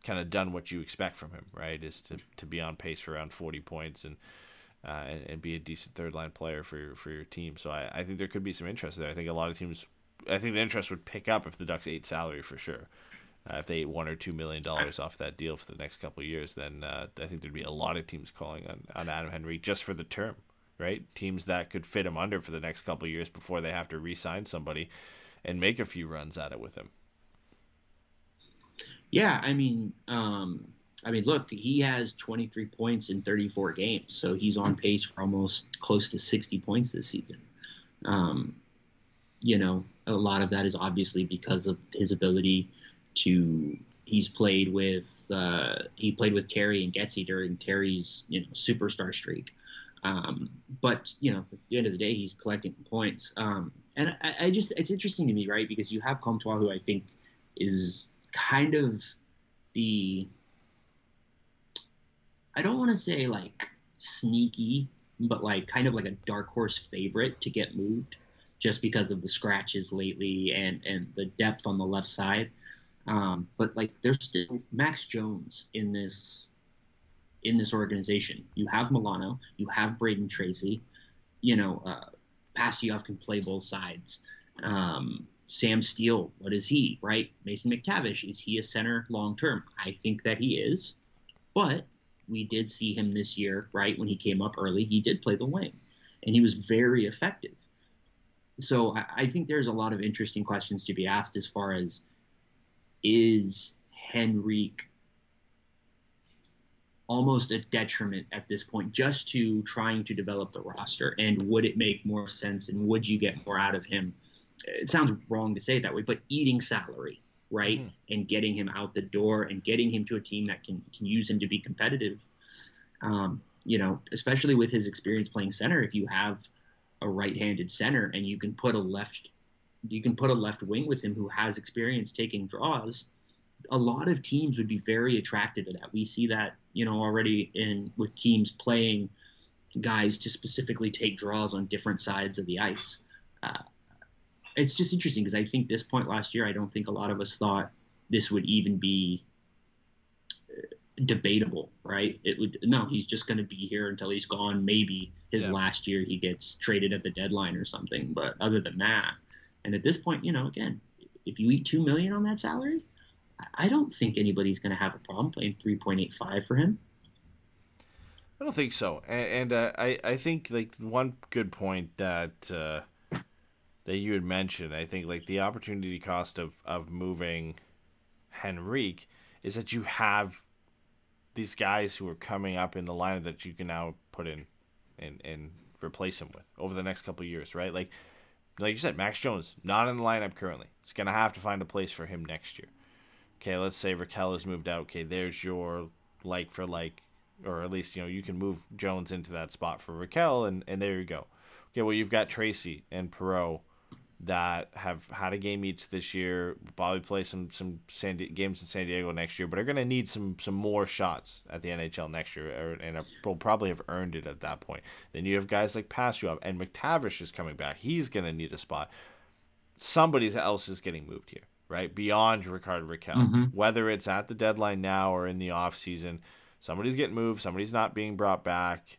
kind of done what you expect from him, right? Is to be on pace for around 40 points and be a decent third line player for your team. So I think there could be some interest there. I think a lot of teams, I think the interest would pick up if the Ducks ate salary for sure. If they ate $1 or $2 million off that deal for the next couple of years, then I think there'd be a lot of teams calling on Adam Henrique just for the term, right? Teams that could fit him under for the next couple of years before they have to re-sign somebody and make a few runs at it with him. Yeah, I mean, look, he has 23 points in 34 games, so he's on pace for almost close to 60 points this season. A lot of that is obviously because of his ability to. He played with Terry and Getzy during Terry's superstar streak. But at the end of the day, he's collecting points. And it's interesting to me, right? Because you have Comtois, who I think is kind of I don't want to say like sneaky, but like kind of like a dark horse favorite to get moved just because of the scratches lately and the depth on the left side. But like there's still Max Jones in this organization. You have Milano, you have Braden Tracy, Pastujov can play both sides. Sam Steele, what is he, right? Mason McTavish, is he a center long-term? I think that he is. But we did see him this year, right? When he came up early, he did play the wing. And he was very effective. So I think there's a lot of interesting questions to be asked as far as, is Henrique almost a detriment at this point just to trying to develop the roster? And would it make more sense, and would you get more out of him? It sounds wrong to say it that way, but eating salary, right? Mm-hmm. And getting him out the door and getting him to a team that can use him to be competitive. Especially with his experience playing center, if you have a right-handed center and you can put a left wing with him who has experience taking draws, a lot of teams would be very attracted to that. We see that, already with teams playing guys to specifically take draws on different sides of the ice. It's just interesting because I think this point last year, I don't think a lot of us thought this would even be debatable, right? He's just going to be here until he's gone. Maybe his last year he gets traded at the deadline or something. But other than that, and at this point, again, if you eat $2 million on that salary, I don't think anybody's going to have a problem paying $3.85 for him. I don't think so. And I think like one good point that you had mentioned, I think like the opportunity cost of moving Henrique is that you have these guys who are coming up in the lineup that you can now put in and replace him with over the next couple of years, right? Like you said, Max Jones, not in the lineup currently. It's going to have to find a place for him next year. Okay, let's say Rakell has moved out. Okay, there's your like for like, or at least, you can move Jones into that spot for Rakell, and there you go. Okay, well, you've got Tracy and Perreault that have had a game each this year, probably play some games in San Diego next year, but are going to need some more shots at the NHL next year, and will probably have earned it at that point. Then you have guys like Pastujov, and McTavish is coming back. He's going to need a spot. Somebody else is getting moved here, right? Beyond Rickard Rakell. Mm-hmm. Whether it's at the deadline now or in the offseason, somebody's getting moved, somebody's not being brought back.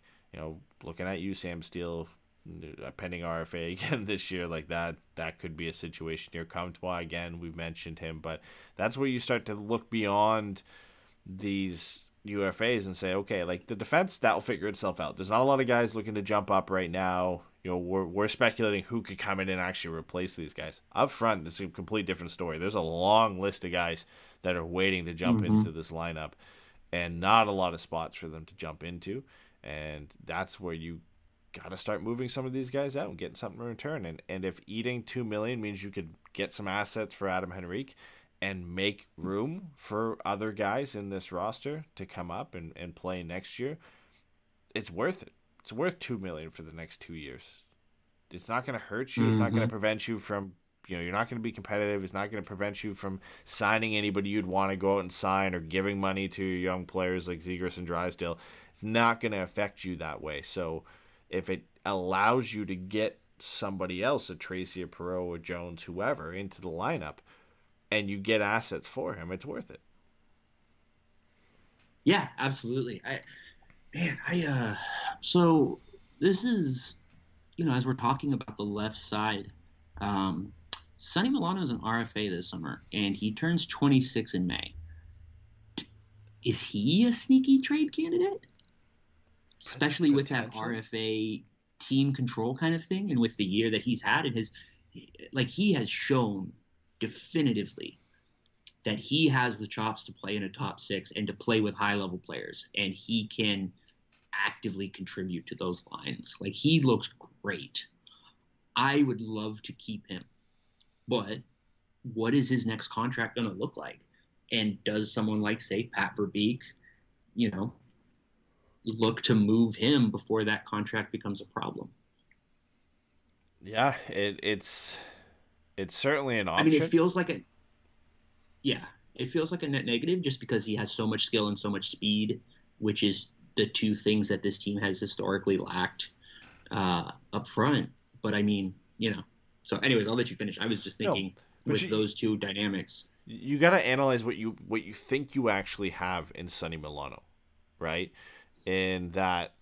Looking at you, Sam Steele, pending RFA again this year, like that could be a situation here. Comtois, again, we've mentioned him, but that's where you start to look beyond these UFAs and say, okay, like the defense, that'll figure itself out. There's not a lot of guys looking to jump up right now. We're speculating who could come in and actually replace these guys. Up front, it's a complete different story. There's a long list of guys that are waiting to jump into this lineup, and not a lot of spots for them to jump into. And that's where you got to start moving some of these guys out and getting something in return. And if eating $2 million means you could get some assets for Adam Henrique and make room for other guys in this roster to come up and play next year, it's worth it. It's worth $2 million for the next 2 years. It's not going to hurt you. It's not going to prevent you from, you're not going to be competitive. It's not going to prevent you from signing anybody you'd want to go out and sign or giving money to young players like Zegras and Drysdale. It's not going to affect you that way. So if it allows you to get somebody else, a Tracy, a Perreault, or Jones, whoever, into the lineup, and you get assets for him, it's worth it. Yeah, absolutely. So this is, as we're talking about the left side, Sonny Milano is an RFA this summer, and he turns 26 in May. Is he a sneaky trade candidate? Especially with that RFA team control kind of thing, and with the year that he's had, and he has shown definitively that he has the chops to play in a top six and to play with high level players, and he can actively contribute to those lines. Like, he looks great. I would love to keep him, but what is his next contract going to look like? And does someone like, say, Pat Verbeek, look to move him before that contract becomes a problem? Yeah, it's certainly an option. I mean, it feels like a net negative just because he has so much skill and so much speed, which is the two things that this team has historically lacked up front. But I mean, so anyways, I'll let you finish. I was just thinking those two dynamics. You got to analyze what you think you actually have in Sonny Milano, right? In that,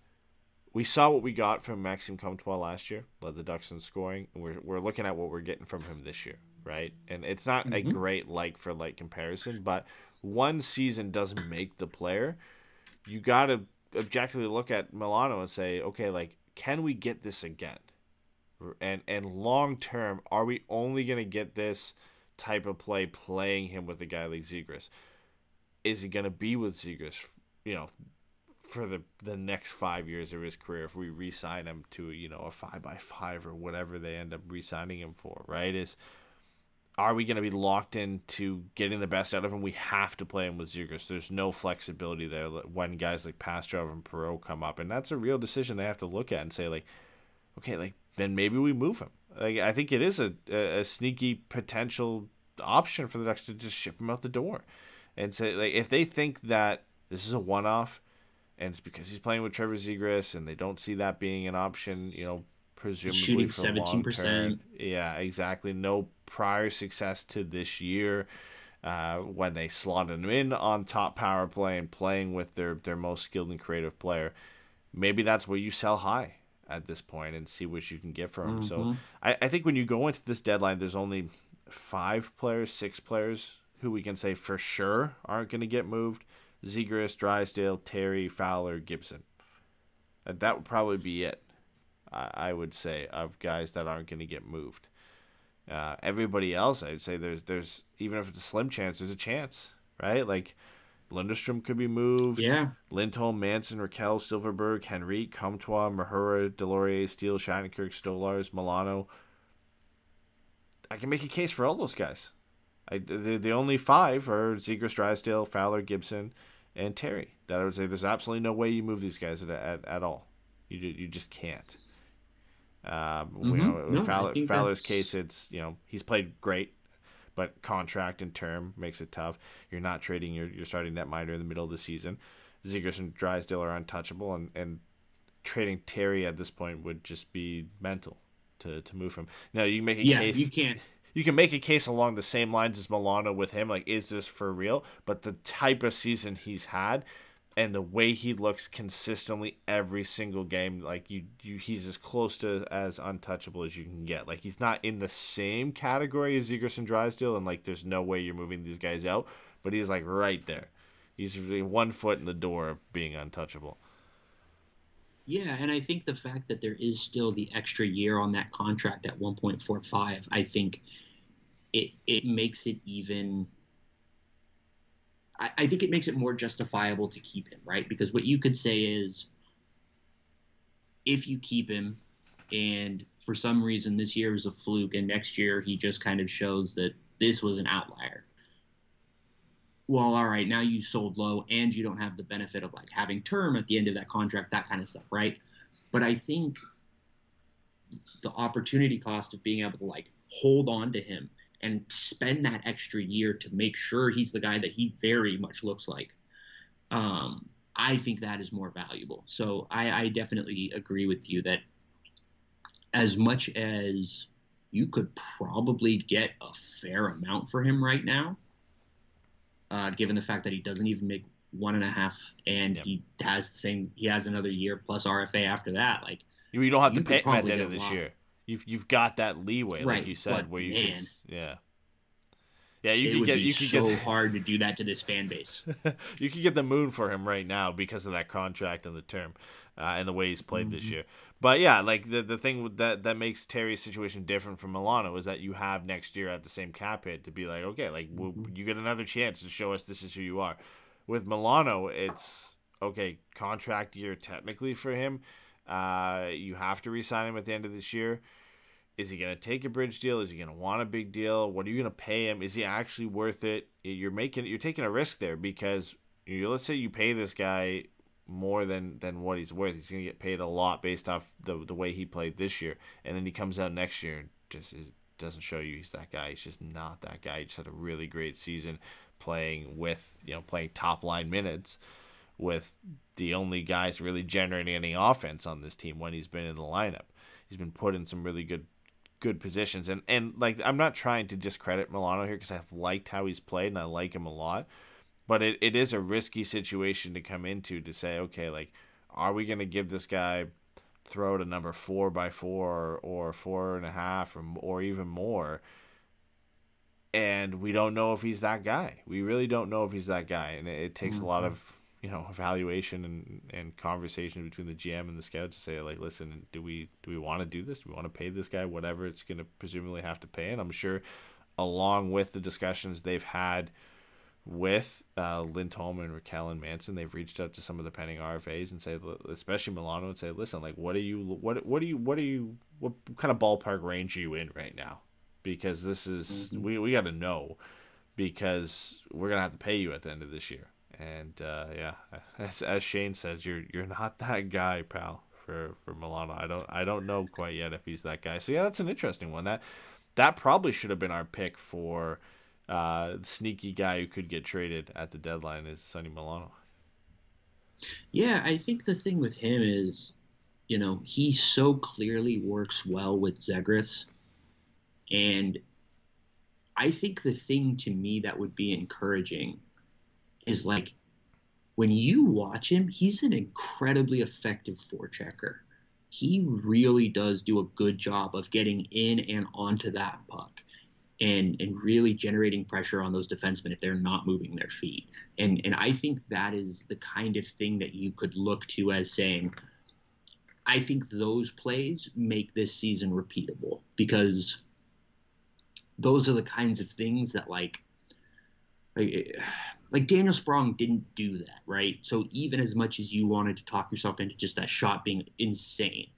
we saw what we got from Maxime Comtois last year, led the Ducks in scoring, and we're looking at what we're getting from him this year, right? And it's not a great like-for-like comparison, but one season doesn't make the player. You got to objectively look at Milano and say, okay, like, can we get this again? And long-term, are we only going to get this type of play playing him with a guy like Zegras? Is he going to be with Zegras, for the next 5 years of his career if we re-sign him to, a 5x5 or whatever they end up re-signing him for, right? Are we going to be locked into getting the best out of him? We have to play him with Zegras. There's no flexibility there when guys like Pastrov and Perreault come up, and that's a real decision they have to look at and say, like, okay, like, then maybe we move him. Like, I think it is a sneaky potential option for the Ducks to just ship him out the door and say, like, if they think that this is a one-off, and it's because he's playing with Trevor Zegras, and they don't see that being an option, presumably shooting for 17%. long term. Yeah, exactly. No prior success to this year when they slotted him in on top power play and playing with their most skilled and creative player. Maybe that's where you sell high at this point and see what you can get from him. So I think when you go into this deadline, there's only 6 players who we can say for sure aren't going to get moved. Zegras, Drysdale, Terry, Fowler, Gibson. That would probably be it, I would say, of guys that aren't going to get moved. Everybody else, I'd say there's even if it's a slim chance, there's a chance, right? Like, Lindstrom could be moved. Yeah. Lindholm, Manson, Rakell, Silverberg, Henrique, Comtois, Mahura, Delorier, Steele, Shattenkirk, Stolars, Milano. I can make a case for all those guys. The only 5 are Zegras, Drysdale, Fowler, Gibson, and Terry. That I would say there's absolutely no way you move these guys at all. You just can't. Fowler's case, it's he's played great, but contract and term makes it tough. You're not trading your starting netminder in the middle of the season. Zegras and Drysdale are untouchable, and trading Terry at this point would just be mental to move him. Now you can make a case. You can't. You can make a case along the same lines as Milano with him, like, is this for real? But the type of season he's had and the way he looks consistently every single game, like, he's as close to as untouchable as you can get. Like, he's not in the same category as Zegras and Drysdale, and, like, there's no way you're moving these guys out, but he's, like, right there. He's really 1 foot in the door of being untouchable. Yeah, and I think the fact that there is still the extra year on that contract at 1.45, I think it makes it even. I think it makes it more justifiable to keep him, right? Because what you could say is, if you keep him, and for some reason this year is a fluke, and next year he just kind of shows that this was an outlier. Well, all right, now you sold low, and you don't have the benefit of, like, having term at the end of that contract, that kind of stuff, right? But I think the opportunity cost of being able to, like, hold on to him and spend that extra year to make sure he's the guy that he very much looks like, I think that is more valuable. So I definitely agree with you that as much as you could probably get a fair amount for him right now, given the fact that he doesn't even make 1.5, and he has another year plus RFA after that. Like, you don't have to pay him at the end of this year. You've got that leeway, right, like you said, where you can, it would be so hard to do that to this fan base. You could get the moon for him right now because of that contract and the term, and the way he's played this year. But yeah, like the thing that makes Terry's situation different from Milano is that you have next year at the same cap hit to be like, okay, like you get another chance to show us this is who you are. With Milano, it's okay, contract year technically for him. You have to re-sign him at the end of this year. Is he going to take a bridge deal? Is he going to want a big deal? What are you going to pay him? Is he actually worth it? You're taking a risk there because let's say you pay this guy more than what he's worth. He's going to get paid a lot based off the way he played this year, and then he comes out next year and just doesn't show you he's that guy. He's just not that guy. He just had a really great season playing top line minutes with the only guys really generating any offense on this team when he's been in the lineup. He's been put in some really good positions, and like, I'm not trying to discredit Milano here because I've liked how he's played and I like him a lot, but it is a risky situation to come into to say, okay, like, are we going to give this guy throw out a number 4x4 or 4.5 or even more. And we don't know if he's that guy. We really don't know if he's that guy. And it takes a lot of, evaluation and conversation between the GM and the scout to say, like, listen, do we want to do this? Do we want to pay this guy whatever it's going to presumably have to pay? And I'm sure along with the discussions they've had with Lindholm and Rakell and Manson, they've reached out to some of the pending RFAs and say, especially Milano, and say, listen, like, what kind of ballpark range are you in right now? Because this is we got to know, because we're gonna have to pay you at the end of this year. And as Shane says, you're not that guy, pal, for Milano. I don't know quite yet if he's that guy. So yeah, that's an interesting one. That probably should have been our pick for sneaky guy who could get traded at the deadline is Sonny Milano. Yeah, I think the thing with him is, he so clearly works well with Zegras. And I think the thing to me that would be encouraging is, like, when you watch him, he's an incredibly effective forechecker. He really does do a good job of getting in and onto that puck and really generating pressure on those defensemen if they're not moving their feet. And I think that is the kind of thing that you could look to as saying, I think those plays make this season repeatable, because those are the kinds of things that like Daniel Sprong didn't do that, right? So even as much as you wanted to talk yourself into just that shot being insane,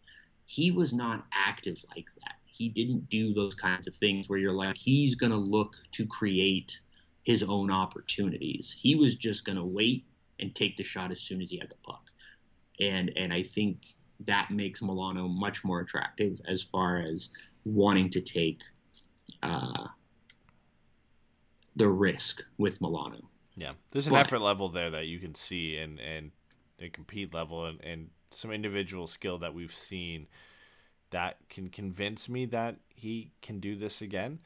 he was not active like that. He didn't do those kinds of things where you're like, he's going to look to create his own opportunities. He was just going to wait and take the shot as soon as he had the puck. And I think that makes Milano much more attractive as far as wanting to take the risk with Milano. Yeah, there's an effort level there that you can see, and the compete level and some individual skill that we've seen that can convince me that he can do this again.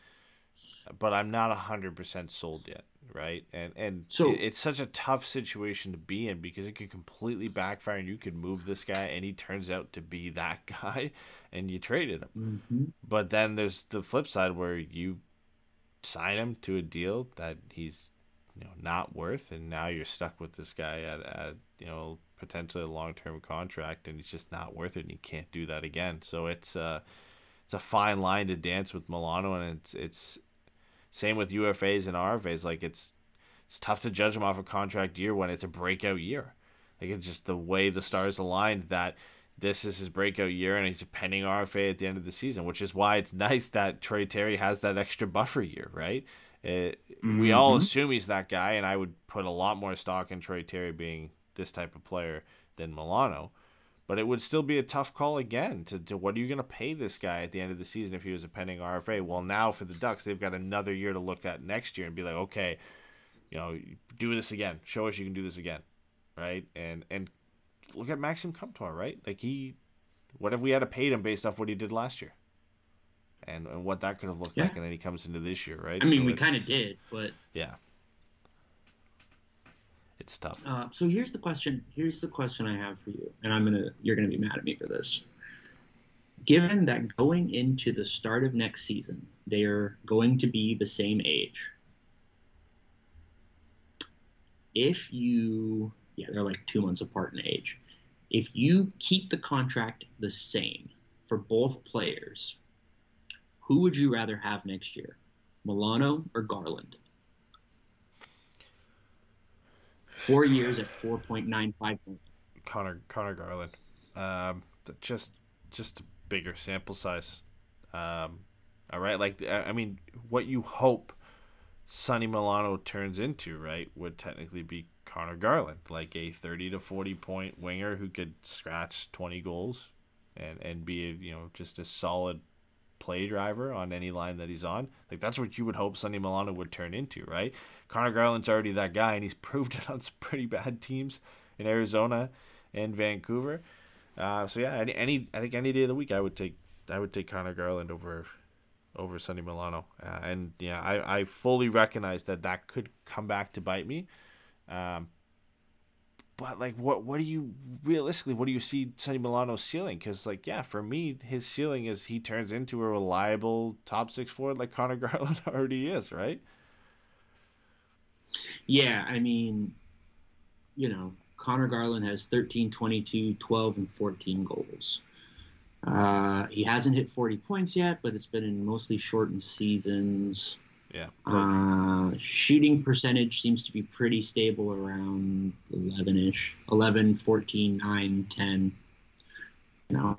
But I'm not 100% sold yet, right? And so it's such a tough situation to be in, because it could completely backfire, and you could move this guy and he turns out to be that guy and you traded him. Mm-hmm. But then there's the flip side where you sign him to a deal that he's not worth, and now you're stuck with this guy at potentially a long-term contract, and he's just not worth it, and he can't do that again. So it's a fine line to dance with Milano, and it's same with UFAs and RFAs. Like, it's tough to judge him off a contract year when it's a breakout year. Like, it's just the way the stars aligned that this is his breakout year, and he's a pending RFA at the end of the season, which is why it's nice that Troy Terry has that extra buffer year, right? We all assume he's that guy, and I would put a lot more stock in Troy Terry being this type of player than Milano. But it would still be a tough call again to what are you going to pay this guy at the end of the season if he was a pending RFA? Well, now for the Ducks, they've got another year to look at next year and be like, okay, do this again. Show us you can do this again, right? And look at Maxime Comtois, right? Like, what if we had to pay him based off what he did last year? And what that could have looked like, and then he comes into this year, right? I mean, we kind of did, but yeah, it's tough. So here's the question. Here's the question I have for you, and you're gonna be mad at me for this. Given that going into the start of next season, they are going to be the same age. They're like 2 months apart in age. If you keep the contract the same for both players, who would you rather have next year, Milano or Garland? 4 years at $4.95 million. Connor Garland. Just a bigger sample size. All right, like, I mean, what you hope Sonny Milano turns into, right, would technically be Connor Garland, like a 30 to 40 point winger who could scratch 20 goals and be just a solid play driver on any line that he's on. Like, that's what you would hope Sonny Milano would turn into, right? Connor Garland's already that guy, and he's proved it on some pretty bad teams in Arizona and Vancouver. So yeah, I think any day of the week I would take Connor Garland over Sonny Milano. And yeah, I fully recognize that could come back to bite me. But like, what do you realistically? What do you see Sonny Milano's ceiling? Because like, yeah, for me, his ceiling is he turns into a reliable top six forward like Connor Garland already is, right? Yeah, I mean, Connor Garland has 13, 22, 12, and 14 goals. He hasn't hit 40 points yet, but it's been in mostly shortened seasons. Yeah. Shooting percentage seems to be pretty stable around 11-ish. 11, 14, 9, 10.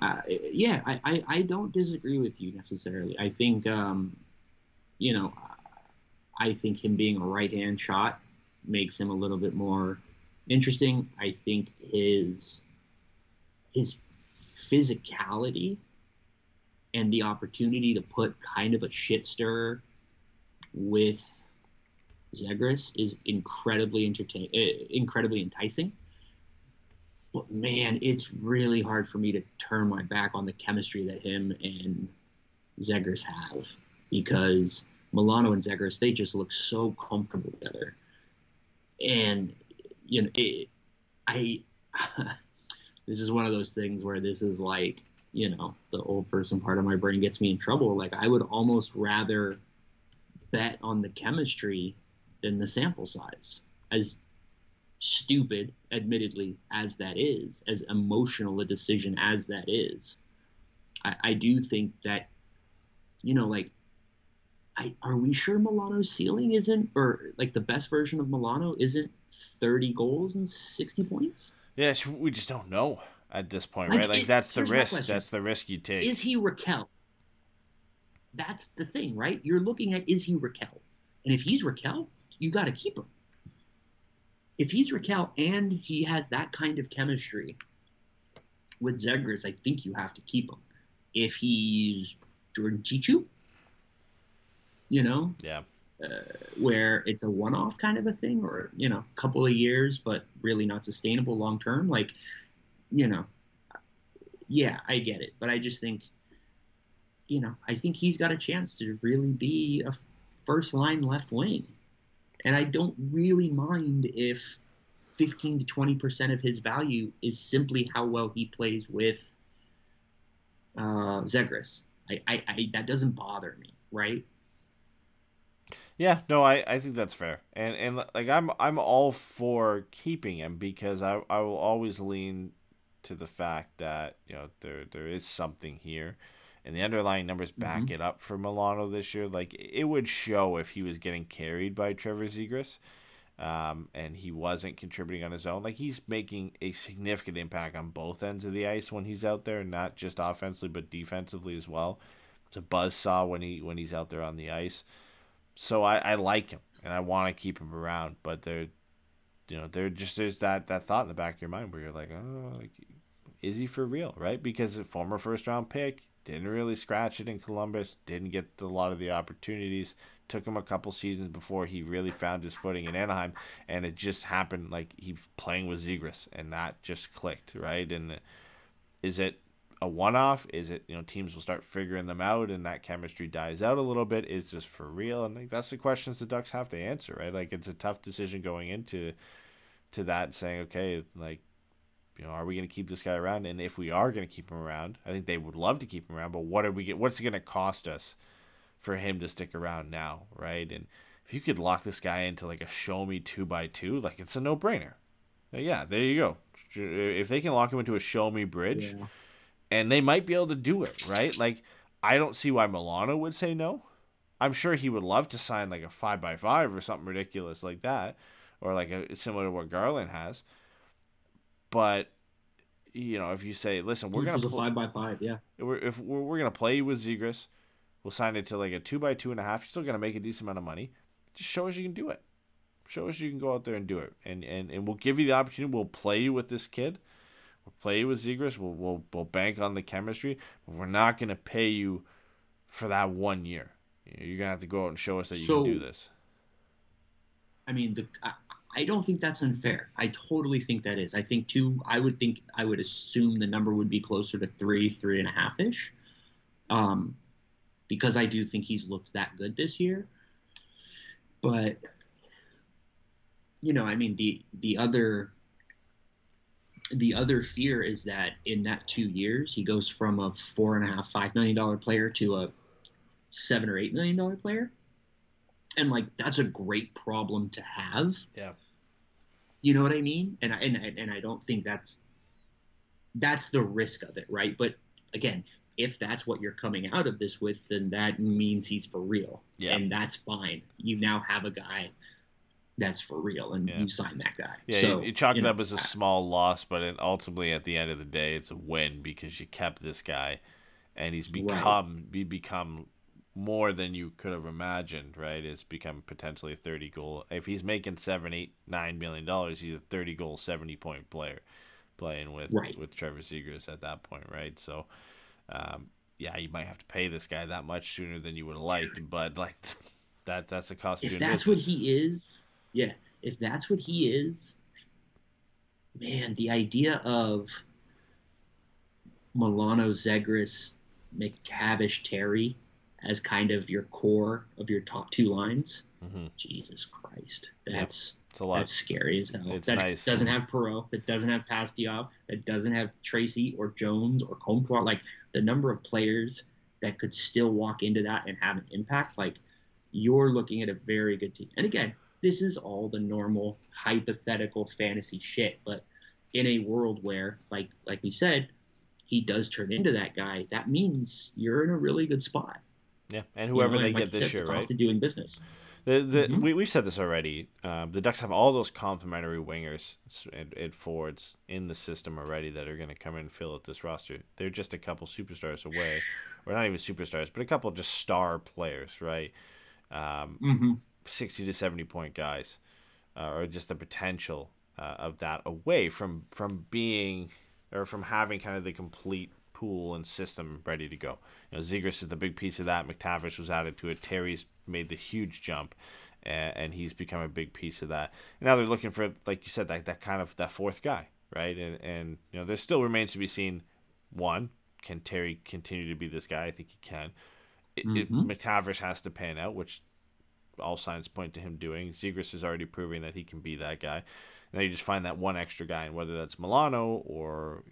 I don't disagree with you necessarily. I think, I think him being a right-hand shot makes him a little bit more interesting. I think his physicality and the opportunity to put kind of a shit stirrer with Zegras is incredibly enticing. But man, it's really hard for me to turn my back on the chemistry that him and Zegras have, because Milano and Zegras, they just look so comfortable together. And this is one of those things where this is like, the old person part of my brain gets me in trouble. Like, I would almost rather bet on the chemistry than the sample size. As stupid, admittedly, as that is, as emotional a decision as that is, I do think that, are we sure Milano's ceiling isn't, or like the best version of Milano isn't 30 goals and 60 points? Yeah, we just don't know at this point, right? Like, that's the risk. That's the risk you take. Is he Rakell? That's the thing, right? You're looking at, is he Rakell? And if he's Rakell, you got to keep him. If he's Rakell and he has that kind of chemistry with Zegras, I think you have to keep him. If he's Jordan Chichu, yeah, where it's a one-off kind of a thing, or a couple of years, but really not sustainable long term. Like, yeah, I get it, but I just think, I think he's got a chance to really be a first-line left wing, and I don't really mind if 15 to 20% of his value is simply how well he plays with Zegras. I that doesn't bother me, right? Yeah, no, I think that's fair, and like I'm all for keeping him, because I will always lean to the fact that there is something here, and the underlying numbers back it up for Milano this year. Like, it would show if he was getting carried by Trevor Zegras, and he wasn't contributing on his own. Like, he's making a significant impact on both ends of the ice when he's out there, not just offensively but defensively as well. It's a buzzsaw when he's out there on the ice. So I like him, and I want to keep him around, but there's that thought in the back of your mind where you're like, oh, like, is he for real, right? Because a former first-round pick, didn't really scratch it in Columbus, didn't get a lot of the opportunities, took him a couple seasons before he really found his footing in Anaheim, and it just happened like he was playing with Zegras, and that just clicked, right? And is it a one-off? Is it, teams will start figuring them out and that chemistry dies out a little bit? Is this for real? And like, that's the questions the Ducks have to answer, right? Like, it's a tough decision going into that, saying, okay, like, are we going to keep this guy around? And if we are going to keep him around, I think they would love to keep him around, but what's it going to cost us for him to stick around now, right? And if you could lock this guy into like a show me 2x2, like, it's a no-brainer. Yeah, there you go. If they can lock him into a show me bridge, yeah. And they might be able to do it, right? Like, I don't see why Milano would say no. I'm sure he would love to sign like a 5x5 or something ridiculous like that, or like similar to what Garland has. But if you say, listen, we're gonna play 5x5, yeah. If we're gonna play with Zegras, we'll sign it to like a 2x2.5. You're still gonna make a decent amount of money. Just show us you can do it. Show us you can go out there and do it, and we'll give you the opportunity. We'll play you with this kid. We'll play with Zegras. We'll bank on the chemistry, but we're not going to pay you for that 1 year. You're going to have to go out and show us that you can do this. I mean, I don't think that's unfair. I totally think that is. I think I would assume the number would be closer to 3.5-ish, because I do think he's looked that good this year. But I mean, the other the other fear is that in that 2 years, he goes from a $4.5 million player to a $7 or $8 million player. And like, that's a great problem to have. Yeah. You know what I mean? And I don't think that's the risk of it, right? But again, if that's what you're coming out of this with, then that means he's for real. Yeah. And that's fine. You now have a guy that's for real, and you sign that guy. Yeah, so, you chalk it up as a small loss, but ultimately at the end of the day, it's a win because you kept this guy, and he's become more than you could have imagined, right? It's become potentially a 30-goal. If he's making $7, $8, $9 million, he's a 30-goal, 70-point player playing with Trevor Zegras at that point, right? So, you might have to pay this guy that much sooner than you would have liked, but like that's the cost of doing business. If that's what he is, if that's what he is, man, the idea of Milano, Zegras, McTavish, Terry as kind of your core of your top two lines, Jesus Christ, that's scary as hell. That nice. Doesn't have Perreault, that doesn't have Pastujov, that doesn't have Tracy or Jones or Comtois. Like, the number of players that could still walk into that and have an impact, like, you're looking at a very good team. And again, this is all the normal hypothetical fantasy shit, but in a world where, like we said, he does turn into that guy, that means you're in a really good spot. Yeah, and whoever they get this year, right? Cost of doing business. We've said this already. The Ducks have all those complementary wingers and forwards in the system already that are going to come in and fill out this roster. They're just a couple superstars away, or not even superstars, but a couple just star players, right? 60 to 70-point guys, or just the potential of that away from being or from having kind of the complete pool and system ready to go. Zegras is the big piece of that. McTavish was added to it. Terry's made the huge jump, and he's become a big piece of that. And now they're looking for, like you said, that kind of that fourth guy, right? And there still remains to be seen. One, can Terry continue to be this guy? I think he can. McTavish has to pan out, which all signs point to him doing. Zegras is already proving that he can be that guy. Now you just find that one extra guy, and whether that's Milano or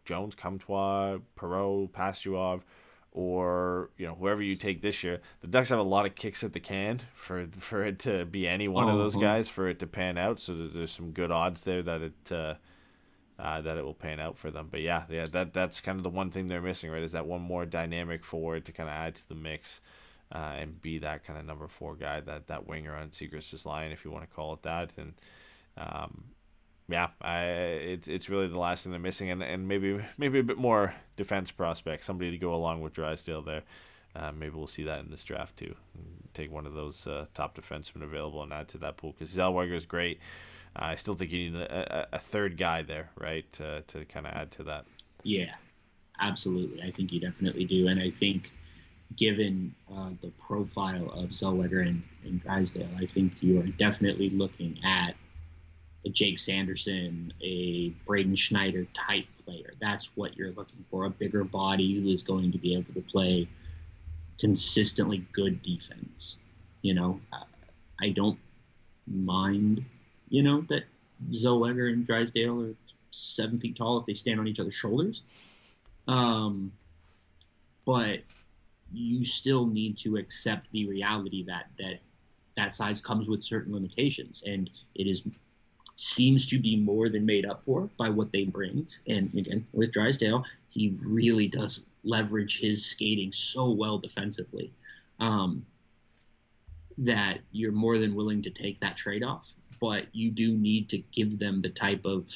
Jones, Comtois, Perreault, Pastujov, or whoever you take this year, the Ducks have a lot of kicks at the can for it to be any one of those guys, for it to pan out. So there's some good odds there that it will pan out for them. But that's kind of the one thing they're missing, right? Is that one more dynamic forward to kind of add to the mix. And be that kind of number 4 guy, that winger on Zegras' line, if you want to call it that. And it's really the last thing they're missing, and maybe a bit more defense prospect, somebody to go along with Drysdale there. Maybe we'll see that in this draft too. Take one of those top defensemen available and add to that pool, because Zellweger is great. I still think you need a third guy there, right, to kind of add to that. Yeah, absolutely. I think you definitely do, and I think, given the profile of Zellweger and Drysdale, I think you are definitely looking at a Jake Sanderson, a Braden Schneider type player. That's what you're looking for, a bigger body who is going to be able to play consistently good defense. I don't mind, that Zellweger and Drysdale are 7 feet tall if they stand on each other's shoulders. But you still need to accept the reality that size comes with certain limitations, and it seems to be more than made up for by what they bring. And again, with Drysdale, he really does leverage his skating so well defensively, that you're more than willing to take that trade-off, but you do need to give them the type of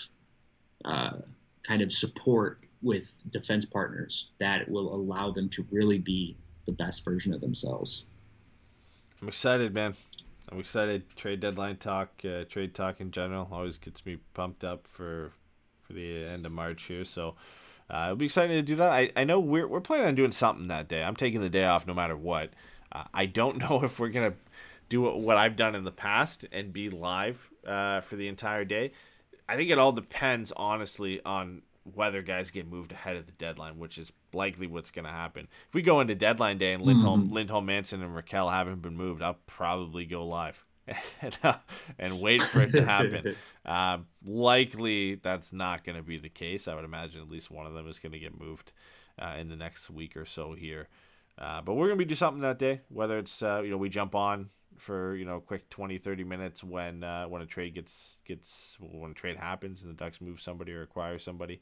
kind of support with defense partners that will allow them to really be the best version of themselves. I'm excited, man. I'm excited. Trade deadline talk, trade talk in general always gets me pumped up for the end of March here. So I'll be excited to do that. I know we're planning on doing something that day. I'm taking the day off no matter what. I don't know if we're gonna do what I've done in the past and be live for the entire day. I think it all depends, honestly, on whether guys get moved ahead of the deadline, which is likely what's going to happen. If we go into deadline day and Lindholm, Manson, and Rakell haven't been moved, I'll probably go live. and wait for it to happen. Likely that's not going to be the case. I would imagine at least one of them is going to get moved in the next week or so here. But we're going to do something that day, whether it's we jump on for quick 20-30 minutes when a trade when a trade happens and the Ducks move somebody or acquire somebody,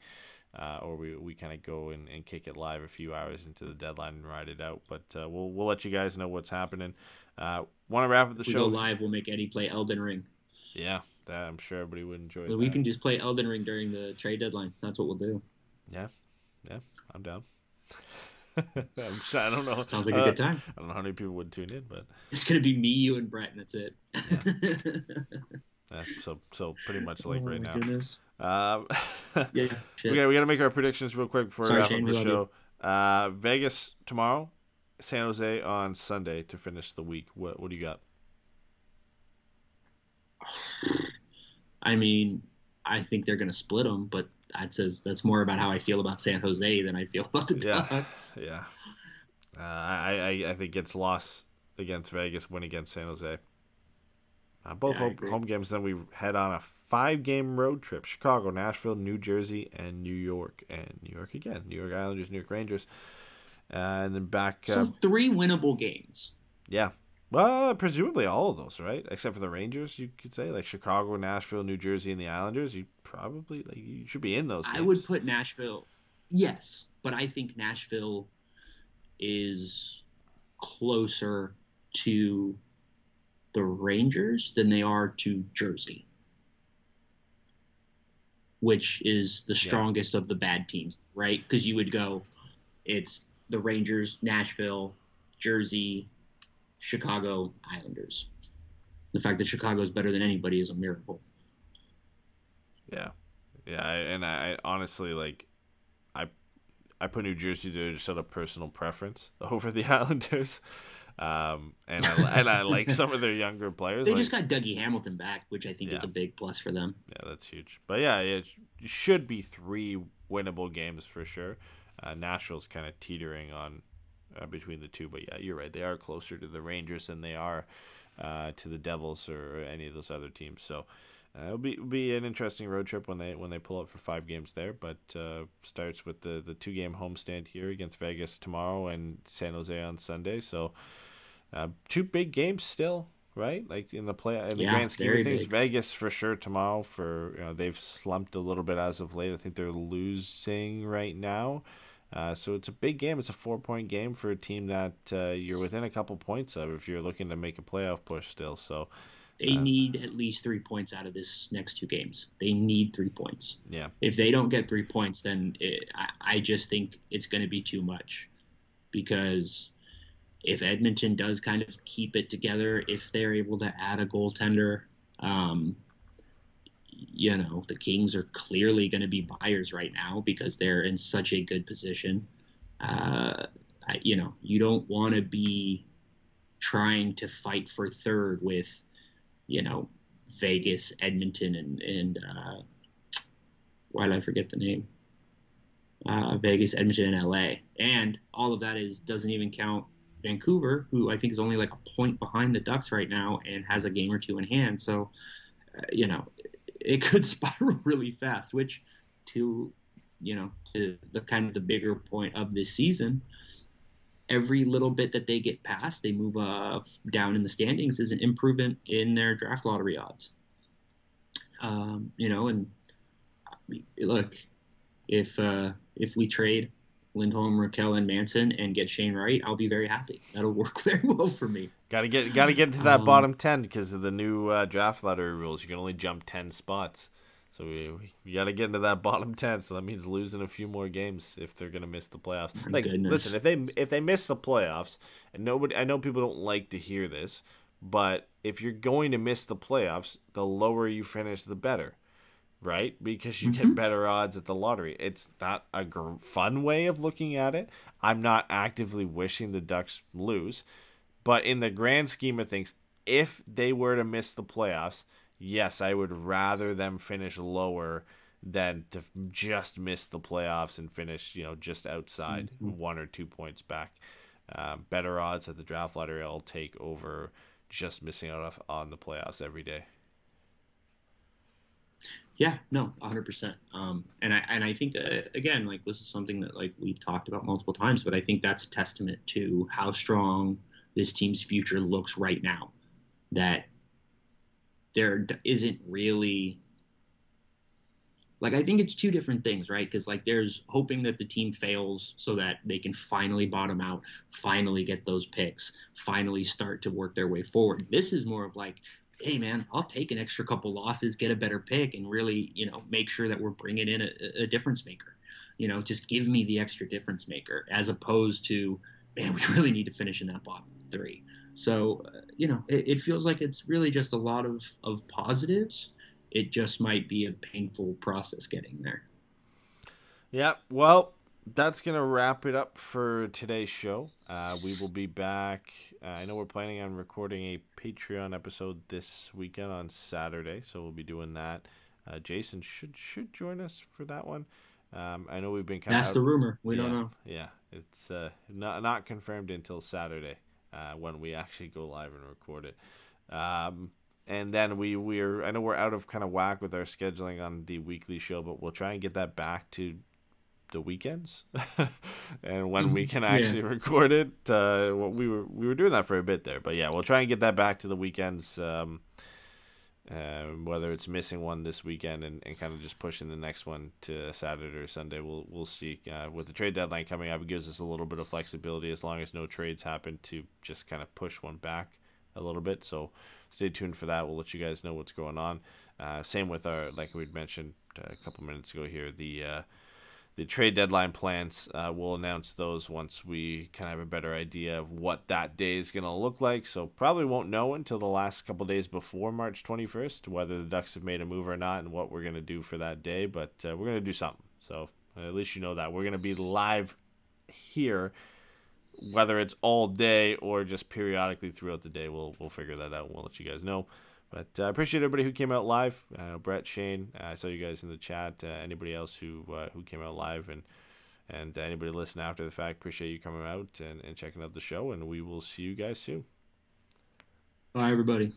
or we kind of go and kick it live a few hours into the deadline and ride it out. But we'll let you guys know what's happening. Want to wrap up the show? Go live. We'll make Eddy play Elden Ring. Yeah, that I'm sure everybody would enjoy. Well, we can just play Elden Ring during the trade deadline. That's what we'll do. Yeah, I'm down. I'm sure, I don't know. Sounds like a good time. I don't know how many people would tune in, but it's gonna be me, you, and Brett, and that's it. Yeah. So pretty much like right now. Goodness. We gotta make our predictions real quick before we wrap up the show. Vegas tomorrow, San Jose on Sunday to finish the week. What do you got? I mean, I think they're gonna split them, but that's more about how I feel about San Jose than I feel about the Ducks. Yeah. I think it's loss against Vegas, win against San Jose. Both home games. Then we head on a 5-game road trip: Chicago, Nashville, New Jersey, and New York. And New York again. New York Islanders, New York Rangers. And then back. So 3 winnable games. Yeah. Well, presumably all of those, right? Except for the Rangers, you could say, like Chicago, Nashville, New Jersey, and the Islanders. You probably you should be in those games. I would put Nashville, yes, but I think Nashville is closer to the Rangers than they are to Jersey, which is the strongest of the bad teams, right? Because you would go, it's the Rangers, Nashville, Jersey, Chicago, Islanders. The fact that Chicago is better than anybody is a miracle. Yeah. I honestly I put New Jersey to just out of personal preference over the Islanders, and I like some of their younger players. They just got Dougie Hamilton back, which I think is a big plus for them. Yeah, that's huge. But it should be 3 winnable games for sure. Nashville's kind of teetering on between the two, but yeah, you're right. They are closer to the Rangers than they are to the Devils or any of those other teams. So it'll be an interesting road trip when they pull up for 5 games there. But starts with the 2-game homestand here against Vegas tomorrow and San Jose on Sunday. So 2 big games still, right? Like in the grand scheme of things, big. Vegas for sure tomorrow. They've slumped a little bit as of late. I think they're losing right now. So it's a big game. It's a 4-point game for a team that you're within a couple points of if you're looking to make a playoff push still. So they need at least 3 points out of this next 2 games. They need 3 points. Yeah. If they don't get 3 points, then I just think it's going to be too much. Because if Edmonton does kind of keep it together, if they're able to add a goaltender, the Kings are clearly going to be buyers right now because they're in such a good position. You don't want to be trying to fight for third with, Vegas, Edmonton, and why did I forget the name? Vegas, Edmonton, and LA. And all of that doesn't even count Vancouver, who I think is only like a point behind the Ducks right now and has a game or 2 in hand. So, it could spiral really fast, which to the kind of the bigger point of this season, every little bit that they get past, they move down in the standings is an improvement in their draft lottery odds. And look, if we trade Lindholm, Rakell, and Manson and get Shane Wright, I'll be very happy. That'll work very well for me. Got to get to that bottom 10 because of the new draft lottery rules. You can only jump 10 spots. So we got to get into that bottom 10. So that means losing a few more games if they're going to miss the playoffs. Listen, if they miss the playoffs, and I know people don't like to hear this, but if you're going to miss the playoffs, the lower you finish, the better. Right? Because you get better odds at the lottery. It's not a fun way of looking at it. I'm not actively wishing the Ducks lose. But in the grand scheme of things, if they were to miss the playoffs, yes, I would rather them finish lower than to just miss the playoffs and finish, just outside 1 or 2 points back. Better odds at the draft lottery I'll take over just missing out on the playoffs every day. Yeah, no, 100%. And I think again, like, this is something that, like, we've talked about multiple times, but I think that's a testament to how strong this team's future looks right now. That there isn't really, like, I think it's two different things, right? Because, like, there's hoping that the team fails so that they can finally bottom out, finally get those picks, finally start to work their way forward. This is more of like, hey, man, I'll take an extra couple losses, get a better pick, and really, make sure that we're bringing in a difference maker. Just give me the extra difference maker, as opposed to, man, we really need to finish in that bottom three. So, it feels like it's really just a lot of positives. It just might be a painful process getting there. Yeah, well, that's going to wrap it up for today's show. We will be back. I know we're planning on recording a Patreon episode this weekend on Saturday, so we'll be doing that. Jason should join us for that one. I know we've been kind of... That's the rumor. We don't know. Yeah, it's not confirmed until Saturday when we actually go live and record it. And then I know we're out of kind of whack with our scheduling on the weekly show, but we'll try and get that back to the weekends and when we can actually record it. We were doing that for a bit there, but yeah, we'll try and get that back to the weekends, whether it's missing one this weekend and kind of just pushing the next one to Saturday or Sunday. We'll see. With the trade deadline coming up, it gives us a little bit of flexibility as long as no trades happen to just kind of push one back a little bit. So stay tuned for that. We'll let you guys know what's going on. Same with our, like we'd mentioned a couple minutes ago here, the trade deadline plans. We'll announce those once we kind of have a better idea of what that day is going to look like. So probably won't know until the last couple days before March 21st, whether the Ducks have made a move or not and what we're going to do for that day. But we're going to do something. So at least you know that. We're going to be live here, whether it's all day or just periodically throughout the day. We'll figure that out and we'll let you guys know. But I appreciate everybody who came out live. Brett, Shane, I saw you guys in the chat. Anybody else who came out live and anybody listening after the fact, appreciate you coming out and checking out the show. And we will see you guys soon. Bye, everybody.